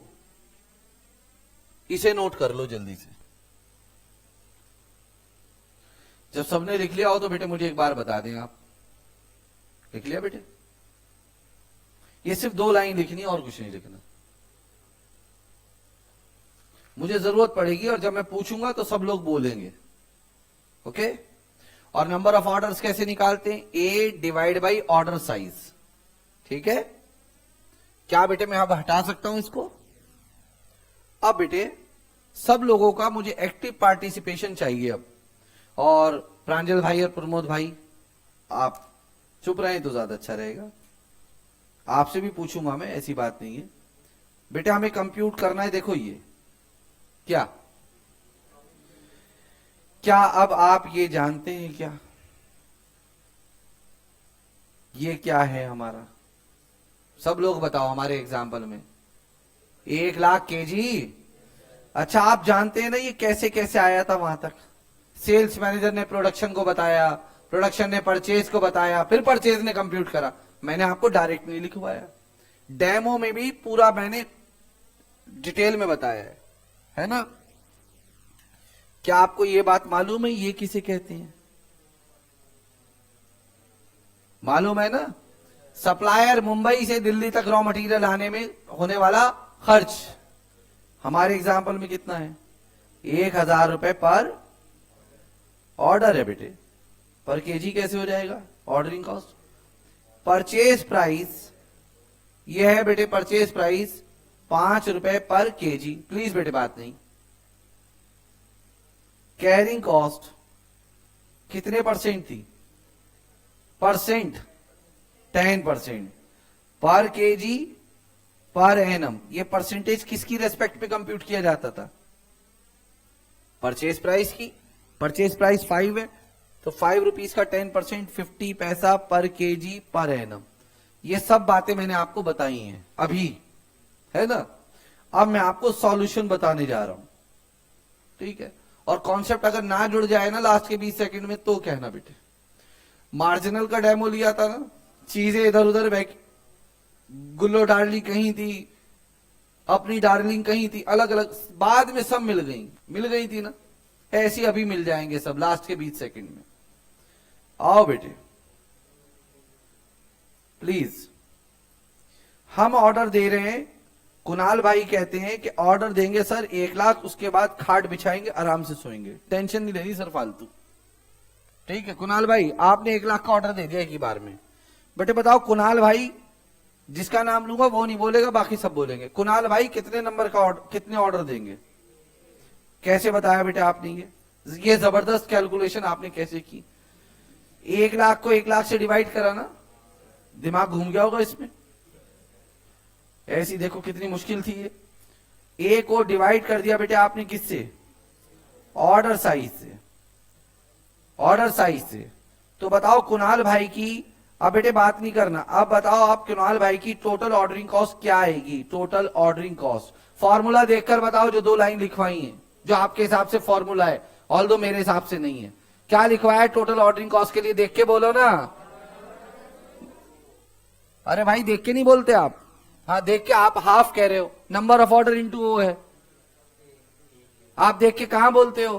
Speaker 1: इसे नोट कर लो जल्दी से। जब सबने लिख लिया हो तो बेटे मुझे एक बार बता दें, आप लिख लिया बेटे? ये सिर्फ 2 लाइन लिखनी है और कुछ नहीं लिखना। मुझे जरूरत पड़ेगी और जब मैं पूछूंगा तो सब लोग बोलेंगे, ओके। और नंबर ऑफ ऑर्डर्स कैसे निकालते हैं? ए डिवाइड बाई ऑर्डर साइज, ठीक है। क्या बेटे मैं अब हटा सकता हूं इसको? अब बेटे सब लोगों का मुझे एक्टिव पार्टिसिपेशन चाहिए अब। और प्रांजल भाई और प्रमोद भाई आप चुप रहे तो ज्यादा अच्छा रहेगा। आपसे भी पूछूंगा मैं, ऐसी बात नहीं है बेटे, हमें कंप्यूट करना है। देखो ये क्या अब आप ये जानते हैं क्या, ये क्या है हमारा? सब लोग बताओ हमारे एग्जाम्पल में 1 लाख केजी। अच्छा आप जानते हैं ना ये कैसे कैसे आया था वहां तक? सेल्स मैनेजर ने प्रोडक्शन को बताया, प्रोडक्शन ने परचेज को बताया, फिर परचेज ने कंप्यूट करा। मैंने आपको डायरेक्ट नहीं लिखवाया, डेमो में भी पूरा मैंने डिटेल में बताया है ना। क्या आपको ये बात मालूम है ये किसे कहते हैं? मालूम है ना? सप्लायर मुंबई से दिल्ली तक रॉ मटेरियल आने में होने वाला खर्च हमारे एग्जाम्पल में कितना है? 1000 रुपए पर ऑर्डर है बेटे। पर केजी कैसे हो जाएगा? Ordering cost. परचेज प्राइस ये है बेटे, परचेज प्राइस 5 रुपए पर केजी। प्लीज बेटे बात नहीं। कैरिंग कॉस्ट कितने परसेंट थी? परसेंट 10%। पर केजी पर एनम, ये परसेंटेज किसकी रेस्पेक्ट में कंप्यूट किया जाता था? परचेज प्राइस की। परचेज प्राइस 5 है तो 5 रुपीज का 10% 50 पैसा पर केजी पर एनम। ये सब बातें मैंने आपको बताई हैं अभी, है ना। अब मैं आपको सॉल्यूशन बताने जा रहा हूं, ठीक है। और कॉन्सेप्ट अगर ना जुड़ जाए ना लास्ट के 20 सेकंड में तो कहना बेटे। मार्जिनल का डेमो लिया था ना, चीजें इधर उधर बैक, गुल्लो डार्लिंग कहीं थी, अपनी डार्लिंग कहीं थी, अलग अलग, बाद में सब मिल गई थी ना। ऐसी अभी मिल जाएंगे सब लास्ट के 20 सेकंड में। आओ बेटे प्लीज। हम ऑर्डर दे रहे हैं, कुणाल भाई कहते हैं कि ऑर्डर देंगे सर 1 लाख, उसके बाद खाट बिछाएंगे आराम से सोएंगे, टेंशन नहीं लेनी सर फालतू। ठीक है कुणाल भाई, आपने 1 लाख का ऑर्डर दे दिया एक ही बार में। बेटे बताओ कुणाल भाई, जिसका नाम लूंगा वो नहीं बोलेगा, बाकी सब बोलेंगे। कुणाल भाई कितने नंबर का ऑर्डर, कितने ऑर्डर देंगे? कैसे बताया बेटे आपने? ये जबरदस्त कैलकुलेशन आपने कैसे की? 1 लाख को 1 लाख से डिवाइड करा ना, दिमाग घूम गया होगा इसमें। ऐसी देखो कितनी मुश्किल थी ये। ए को डिवाइड कर दिया बेटे आपने किससे? ऑर्डर साइज से। ऑर्डर साइज से। तो बताओ कुणाल भाई की, अब बेटे बात नहीं करना, अब बताओ आप कुणाल भाई की टोटल ऑर्डरिंग कॉस्ट क्या आएगी? टोटल ऑर्डरिंग कॉस्ट फॉर्मूला देखकर बताओ, जो 2 लाइन लिखवाई है, जो आपके हिसाब से फॉर्मूला है, ऑल्दो मेरे हिसाब से नहीं है। क्या लिखवाया है टोटल ऑर्डरिंग कॉस्ट के लिए? देख के बोलो ना। अरे भाई देख के नहीं बोलते आप। हाँ देख के आप हाफ कह रहे हो, नंबर ऑफ ऑर्डर इंटू वो है। आप देख के कहां बोलते हो?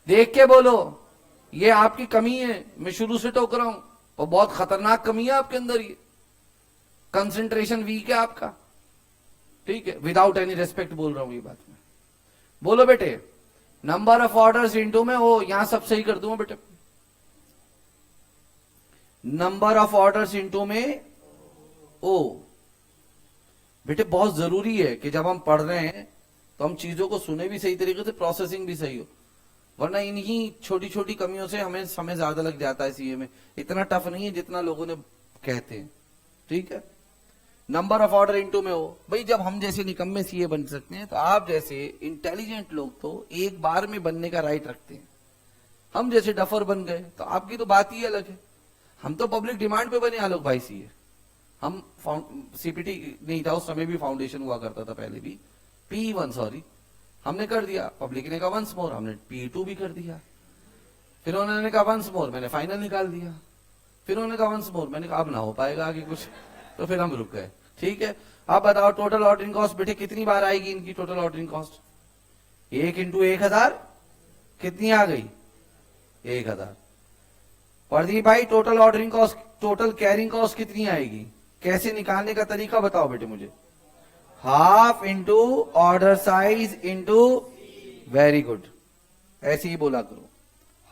Speaker 1: देख के बोलो, ये आपकी कमी है, मैं शुरू से टोक रहा हूं, और बहुत खतरनाक कमी है आपके अंदर। ये कंसंट्रेशन वीक है आपका, ठीक है। विदाउट एनी रेस्पेक्ट बोल रहा हूं ये बात में। बोलो बेटे, नंबर ऑफ ऑर्डर्स इंटू में ओ, यहां सब सही कर दूंगा बेटे। नंबर ऑफ ऑर्डर्स इंटू में ओ। बेटे बहुत जरूरी है कि जब हम पढ़ रहे हैं तो हम चीजों को सुने भी सही तरीके से, प्रोसेसिंग भी सही हो, वरना इन्हीं छोटी छोटी कमियों से हमें समय ज्यादा लग जाता है सीए में। इतना टफ नहीं है जितना लोगों ने कहते हैं, ठीक है। नंबर ऑफ ऑर्डर इनटू में हो भाई, जब हम जैसे निकम्मे सीए बन सकते हैं तो आप जैसे इंटेलिजेंट लोग तो एक बार में बनने का राइट रखते हैं। हम जैसे डफर बन गए तो आपकी तो बात ही अलग है। हम तो पब्लिक डिमांड पे बने आलोक भाई सीए। हम सीपीटी नहीं था उस समय, भी फाउंडेशन हुआ करता था पहले भी, PE1 सॉरी, हमने कर दिया, पब्लिक ने कहा वंस मोर, हमने PE2 भी कर दिया, फिर उन्होंने कहा वंस मोर, मैंने फाइनल निकाल दिया, फिर उन्होंने कहा वंस मोर, मैंने कहा अब ना हो पाएगा आगे कुछ, तो फिर हम रुक गए, ठीक है। आप बताओ टोटल ऑर्डरिंग कॉस्ट बेटे कितनी बार आएगी इनकी टोटल ऑर्डरिंग कॉस्ट? 1 इंटू 1000 कितनी आ गई? 1000। प्रदीप भाई total ordering cost, total carrying cost कितनी आएगी? कैसे निकालने का तरीका बताओ बेटे मुझे। Half into order size into, very good, ऐसे ही बोला करो।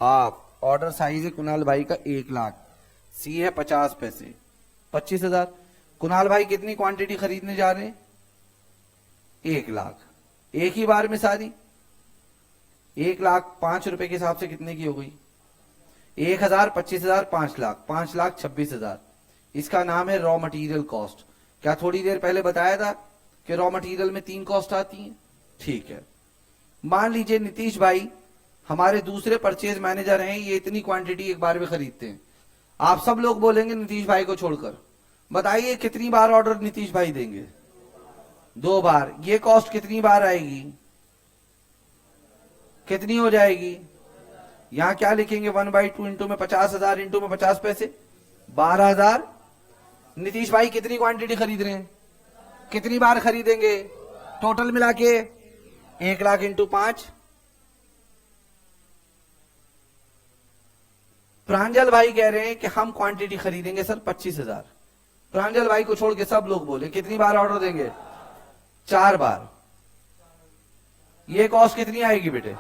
Speaker 1: हाफ ऑर्डर साइज है कुणाल भाई का 1 लाख, सी है 50 पैसे, 25,000। कुणाल भाई कितनी क्वांटिटी खरीदने जा रहे हैं? 1 लाख, एक ही बार में सारी। 1 लाख 5 रुपए के हिसाब से कितने की हो गई? 1000, 25,000, 5 लाख, 5 लाख 26,000। इसका नाम है रॉ मटेरियल कॉस्ट। क्या थोड़ी देर पहले बताया था कि रॉ मटेरियल में 3 कॉस्ट आती हैं? ठीक है। मान लीजिए नीतीश भाई हमारे दूसरे परचेज मैनेजर हैं, ये इतनी क्वांटिटी एक बार में खरीदते हैं। आप सब लोग बोलेंगे नीतीश भाई को छोड़कर, बताइए कितनी बार ऑर्डर नीतीश भाई देंगे? 2 बार। ये कॉस्ट कितनी बार आएगी? कितनी हो जाएगी? यहां क्या लिखेंगे? 1/2 इंटू में 50,000 इंटू में 50 पैसे, 12,000। नीतीश भाई कितनी क्वांटिटी खरीद रहे हैं? कितनी बार खरीदेंगे? टोटल मिला के 1 लाख इंटू 5। प्रांजल भाई कह रहे हैं कि हम क्वांटिटी खरीदेंगे सर 25,000। प्रांजल भाई को छोड़ के सब लोग बोले कितनी बार ऑर्डर देंगे? 4 बार। ये कॉस्ट कितनी आएगी बेटे?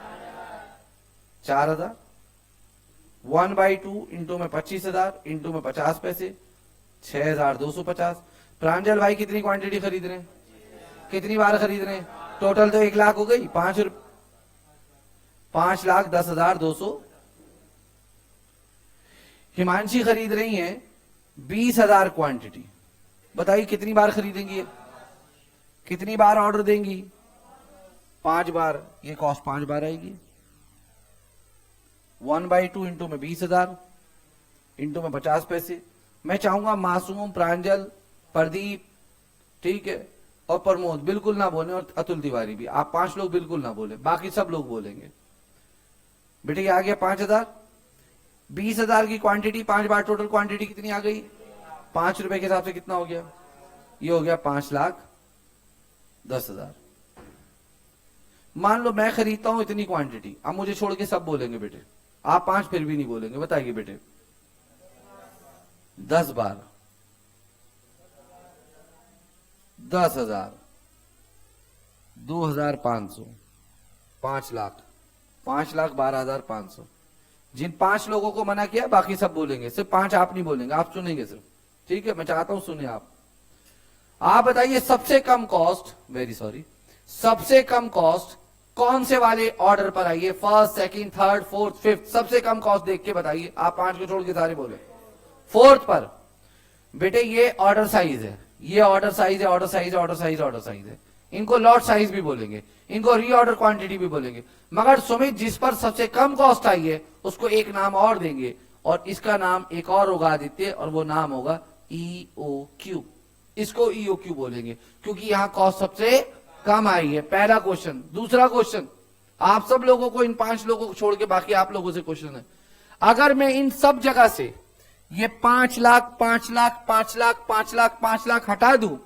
Speaker 1: 4,000। 1/2 इंटू में 25,000 इंटू में 50 पैसे, 6,250। प्रांजल भाई कितनी क्वांटिटी खरीद रहे हैं? कितनी बार खरीद रहे हैं? टोटल तो 1 लाख हो गई, 5,10,200। हिमांशी खरीद रही हैं 20,000 क्वांटिटी। बताइए कितनी बार खरीदेंगी? कितनी बार ऑर्डर देंगी? 5 बार। ये कॉस्ट 5 बार आएगी। 1/2 इंटू में 20,000 इंटू में 50 पैसे। मैं चाहूंगा मासूम, प्रांजल, प्रदीप, ठीक है, और प्रमोद बिल्कुल ना बोले, और अतुल तिवारी भी, आप 5 लोग बिल्कुल ना बोले, बाकी सब लोग बोलेंगे। बेटे ये आ गया 5,000। 20,000 की क्वांटिटी, 5 बार टोटल क्वांटिटी कितनी आ गई? 5 रुपए के हिसाब से कितना हो गया? ये हो गया 5,10,000। मान लो मैं खरीदता हूं इतनी क्वांटिटी, अब मुझे छोड़ के सब बोलेंगे बेटे, आप 5 फिर भी नहीं बोलेंगे। बताइए बेटे 10 बार 10,000, 2,500, 5 लाख, 5,12,500। जिन 5 लोगों को मना किया बाकी सब बोलेंगे, सिर्फ 5 आप नहीं बोलेंगे, आप सुनेंगे सिर्फ, ठीक है। मैं चाहता हूं सुने आप बताइए सबसे कम कॉस्ट, वेरी सॉरी, सबसे कम कॉस्ट कौन से वाले ऑर्डर पर आई है? First, second, third, fourth, fifth, सबसे कम कॉस्ट देख के बताइए। आप 5 को छोड़ के सारे बोले। 4th पर बेटे ये ऑर्डर साइज है, ये ऑर्डर साइज है, ऑर्डर साइज है, ऑर्डर साइज, ऑर्डर साइज है। इनको लॉट साइज भी बोलेंगे, इनको रीऑर्डर क्वांटिटी भी बोलेंगे। मगर सुमित जिस पर सबसे कम कॉस्ट आई है उसको एक नाम और देंगे, और इसका नाम एक और होगा आदित्य, और वो नाम होगा EOQ। इसको EOQ बोलेंगे क्योंकि यहां कॉस्ट सबसे कम आई है। पहला क्वेश्चन। दूसरा क्वेश्चन, आप सब लोगों को, इन 5 लोगों को छोड़ के बाकी आप लोगों से क्वेश्चन है, अगर मैं इन सब जगह से ये 5 लाख 5 लाख 5 लाख 5 लाख 5 लाख हटा दूं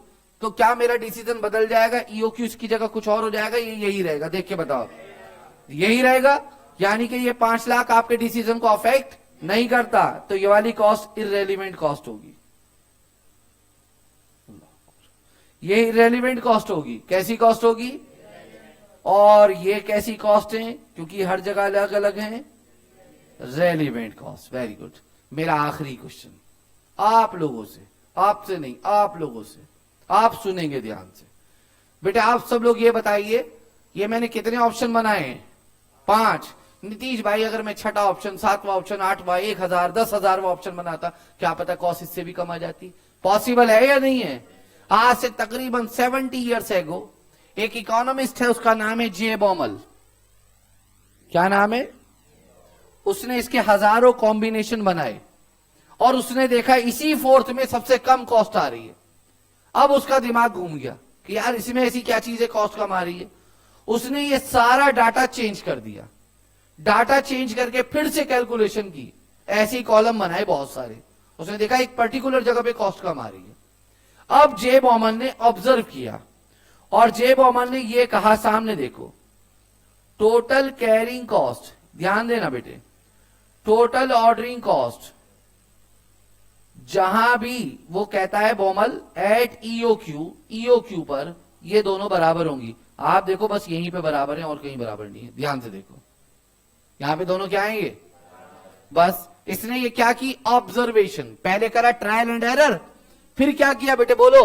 Speaker 1: तो क्या मेरा डिसीजन बदल जाएगा? EOQ इसकी जगह कुछ और हो जाएगा? ये यही रहेगा? देख के बताओ, यही रहेगा। यानी कि ये 5 लाख आपके डिसीजन को अफेक्ट नहीं करता, तो ये वाली कॉस्ट इररेलीवेंट कॉस्ट होगी, ये इररेलीवेंट कॉस्ट होगी। कैसी कॉस्ट होगी? और ये कैसी कॉस्ट है? क्योंकि हर जगह अलग अलग है, रेलिवेंट कॉस्ट। Very good. मेरा आखिरी क्वेश्चन आप लोगों से, आपसे नहीं, आप लोगों से, आप सुनेंगे ध्यान से। बेटे आप सब लोग ये बताइए, ये मैंने कितने ऑप्शन बनाए? 5। नीतीश भाई अगर मैं छठा ऑप्शन, 7वां ऑप्शन, 8वां, 1000, 10,000वां ऑप्शन बनाता, क्या पता कॉस्ट इससे भी कम आ जाती। पॉसिबल है या नहीं है? आज से तकरीबन 70 ईयर्स एगो एक इकोनॉमिस्ट है, उसका नाम है जे बॉमल। क्या नाम है? उसने इसके हजारों कॉम्बिनेशन बनाए और उसने देखा इसी फोर्थ में सबसे कम कॉस्ट आ रही है। अब उसका दिमाग घूम गया कि यार इसमें ऐसी क्या चीज है कॉस्ट कम आ रही है। उसने ये सारा डाटा चेंज कर दिया, डाटा चेंज करके फिर से कैलकुलेशन की, ऐसी कॉलम बनाए बहुत सारे। उसने देखा एक पर्टिकुलर जगह पे कॉस्ट कम आ रही है। अब जे बॉमन ने ऑब्जर्व किया और जे बॉमन ने ये कहा, सामने देखो, टोटल कैरिंग कॉस्ट, ध्यान देना बेटे, टोटल ऑर्डरिंग कॉस्ट, जहां भी वो कहता है बॉमल एट ईओक्यू पर ये दोनों बराबर होंगी। आप देखो बस यहीं पे बराबर है और कहीं बराबर नहीं है, ध्यान से देखो, यहां पे दोनों क्या आएंगे बस। इसने ये क्या की? ऑब्जर्वेशन। पहले करा ट्रायल एंड एरर, फिर क्या किया बेटे बोलो?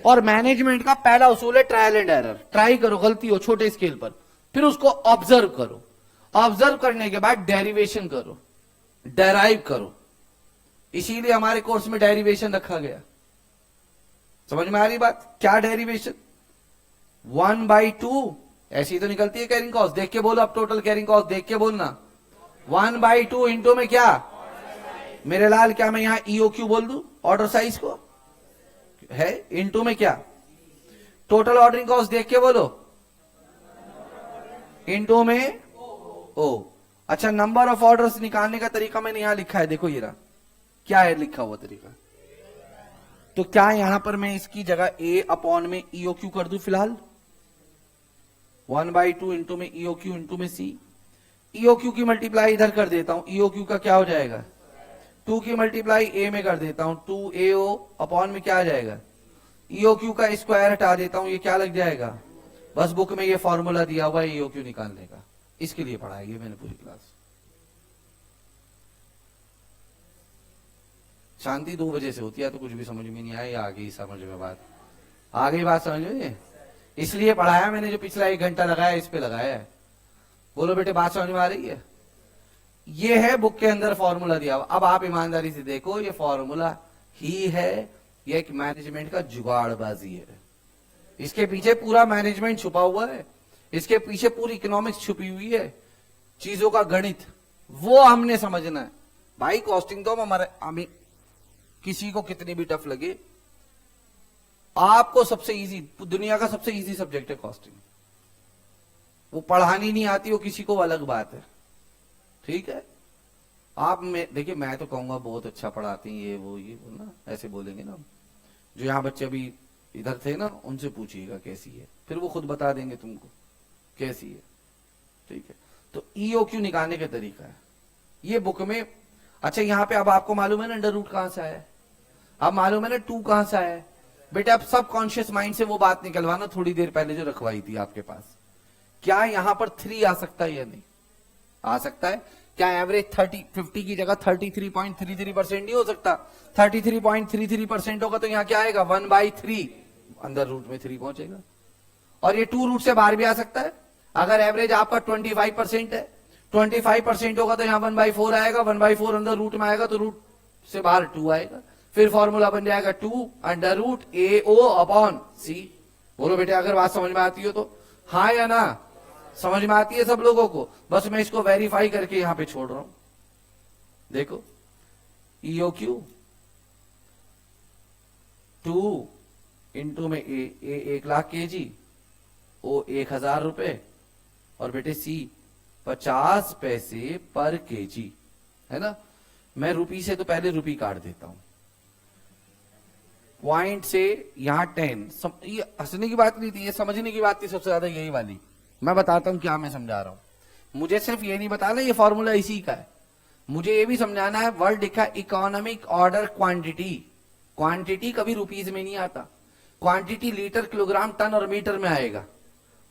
Speaker 1: और मैनेजमेंट का पहला उसूल है ट्रायल एंड एरर। ट्राई करो, गलती हो छोटे स्केल पर, फिर उसको ऑब्जर्व करो। ऑब्जर्व करने के बाद डेरिवेशन करो, डेराइव करो। इसीलिए हमारे कोर्स में डेरिवेशन रखा गया। समझ में आ रही बात? क्या डेरिवेशन? 1/2 ऐसी तो निकलती है कैरिंग कॉस्ट। देख के बोलो, अब टोटल कैरिंग कॉस्ट देख के बोलना। 1/2 इंटू में क्या मेरे लाल, क्या मैं यहां ईओक्यू बोल दूं ऑर्डर साइज को है? इंटू में क्या टोटल ऑर्डरिंग कॉस्ट देख के बोलो, इंटू में ओ। अच्छा, नंबर ऑफ ऑर्डर्स निकालने का तरीका मैंने यहां लिखा है, देखो ये रहा। क्या है लिखा हुआ तरीका? तो क्या यहां पर मैं इसकी जगह ए अपॉन में ईओक्यू कर दूं? फिलहाल 1/2 इंटू में ईओक्यू इंटू में सी। ईओक्यू की मल्टीप्लाई इधर कर देता हूं, ईओक्यू का क्या हो जाएगा? 2 की मल्टीप्लाई ए में कर देता हूं, 2AO अपॉन में क्या आ जाएगा? ईओक्यू का स्क्वायर हटा देता हूं, ये क्या लग जाएगा? बस बुक में ये फॉर्मूला दिया हुआ है ईओक्यू निकालने का, इसके लिए पढ़ाई है मैंने पूरी क्लास। शांति 2 बजे से होती है तो कुछ भी समझ में नहीं आया, या आ गई समझ में बात? आ गई बात समझ में? इसलिए पढ़ाया मैंने, जो पिछला 1 घंटा लगाया इस पे लगाया है। बोलो बेटे बात समझ में आ रही है? ये है बुक के अंदर फॉर्मूला दिया हुआ। अब आप ईमानदारी से देखो, ये फॉर्मूला ही है, ये एक मैनेजमेंट का जुगाड़बाजी है। इसके पीछे पूरा मैनेजमेंट छुपा हुआ है, इसके पीछे पूरी इकोनॉमिक्स छुपी हुई है, चीजों का गणित, वो हमने समझना है भाई। कॉस्टिंग तो हमें किसी को कितनी भी टफ लगे, आपको सबसे इजी, दुनिया का सबसे इजी सब्जेक्ट है कॉस्टिंग। वो पढ़ानी नहीं आती हो किसी को, अलग बात है, ठीक है। आप में देखिए, मैं तो कहूंगा बहुत अच्छा पढ़ाती हैं, ये वो ना, ऐसे बोलेंगे ना। जो यहाँ बच्चे अभी इधर थे ना, उनसे पूछिएगा कैसी है, फिर वो खुद बता देंगे तुमको कैसी है, ठीक है। तो ईओक्यू निकालने का तरीका है ये बुक में। अच्छा, यहाँ पे अब आपको मालूम है ना अंडर रूट कहां से आया है, अब मालूम है ना 2 कहां से आया है। बेटा अब सब कॉन्शियस माइंड से वो बात निकलवाना थोड़ी देर पहले जो रखवाई थी आपके पास। क्या यहां पर 3 आ सकता है या नहीं आ सकता है? क्या एवरेज 50 की जगह 33.33% नहीं हो सकता? 33.33% होगा तो यहां क्या आएगा? 1/3 अंदर रूट में 3 पहुंचेगा। और ये 2 रूट से बाहर भी आ सकता है। अगर एवरेज आपका 25% है, 25% होगा तो यहां 1/4 आएगा, 1/4 अंदर रूट में आएगा तो रूट से बाहर 2 आएगा। फिर फॉर्मूला बन जाएगा 2 under root AO upon C। बोलो बेटे अगर बात समझ में आती हो तो हाँ या ना? समझ में आती है सब लोगों को? बस मैं इसको वेरीफाई करके यहां पे छोड़ रहा हूं। देखो EOQ 2 इंटू में A 1 लाख kg, O 1000 रुपए, और बेटे C 50 पैसे पर kg, है ना। मैं रुपी से तो पहले रुपी काट देता हूं, पॉइंट से यहां 10। ये हंसने की बात नहीं थी, ये समझने की बात थी सबसे ज्यादा, यही वाली। मैं बताता हूं क्या मैं समझा रहा हूं। मुझे सिर्फ ये नहीं बताना ये फॉर्मूला इसी का है, मुझे ये भी समझाना है वर्ड लिखा इकोनॉमिक ऑर्डर क्वांटिटी। क्वांटिटी कभी रुपीज में नहीं आता, क्वांटिटी लीटर, किलोग्राम, टन और मीटर में आएगा।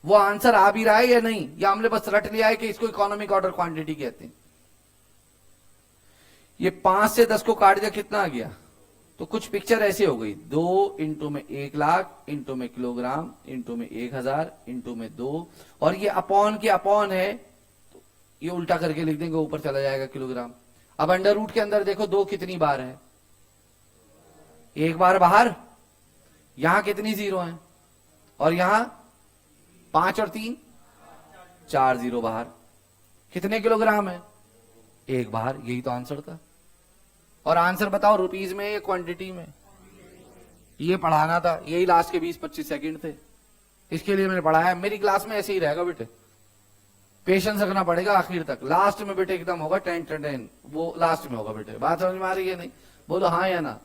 Speaker 1: वो आंसर आ भी रहा है या नहीं, या हमने बस रट लिया है कि इसको इकोनॉमिक ऑर्डर क्वांटिटी कहते हैं। ये 5 से 10 को काट दिया, कितना आ गया? तो कुछ पिक्चर ऐसे हो गई, 2 इंटू में 1 लाख, इंटू में किलोग्राम, इंटू में 1000, इंटू में 2, और ये अपॉन के अपॉन है, तो ये उल्टा करके लिख देंगे, ऊपर चला जाएगा किलोग्राम। अब अंडर रूट के अंदर देखो 2 कितनी बार है, 1 बार बाहर, यहां कितनी जीरो है, और यहां 5 और 3 4 जीरो बाहर, कितने किलोग्राम है, 1 बाहर। यही तो आंसर था। और आंसर बताओ रुपीज में या क्वांटिटी में, ये पढ़ाना था, यही लास्ट के 20-25 सेकंड थे, इसके लिए मैंने पढ़ाया। मेरी क्लास में ऐसे ही रहेगा बेटे, पेशेंस रखना पड़ेगा आखिर तक। लास्ट में बेटे एकदम होगा 10 वो लास्ट में होगा बेटे। बात समझ में आ रही है नहीं? बोलो हाँ या ना।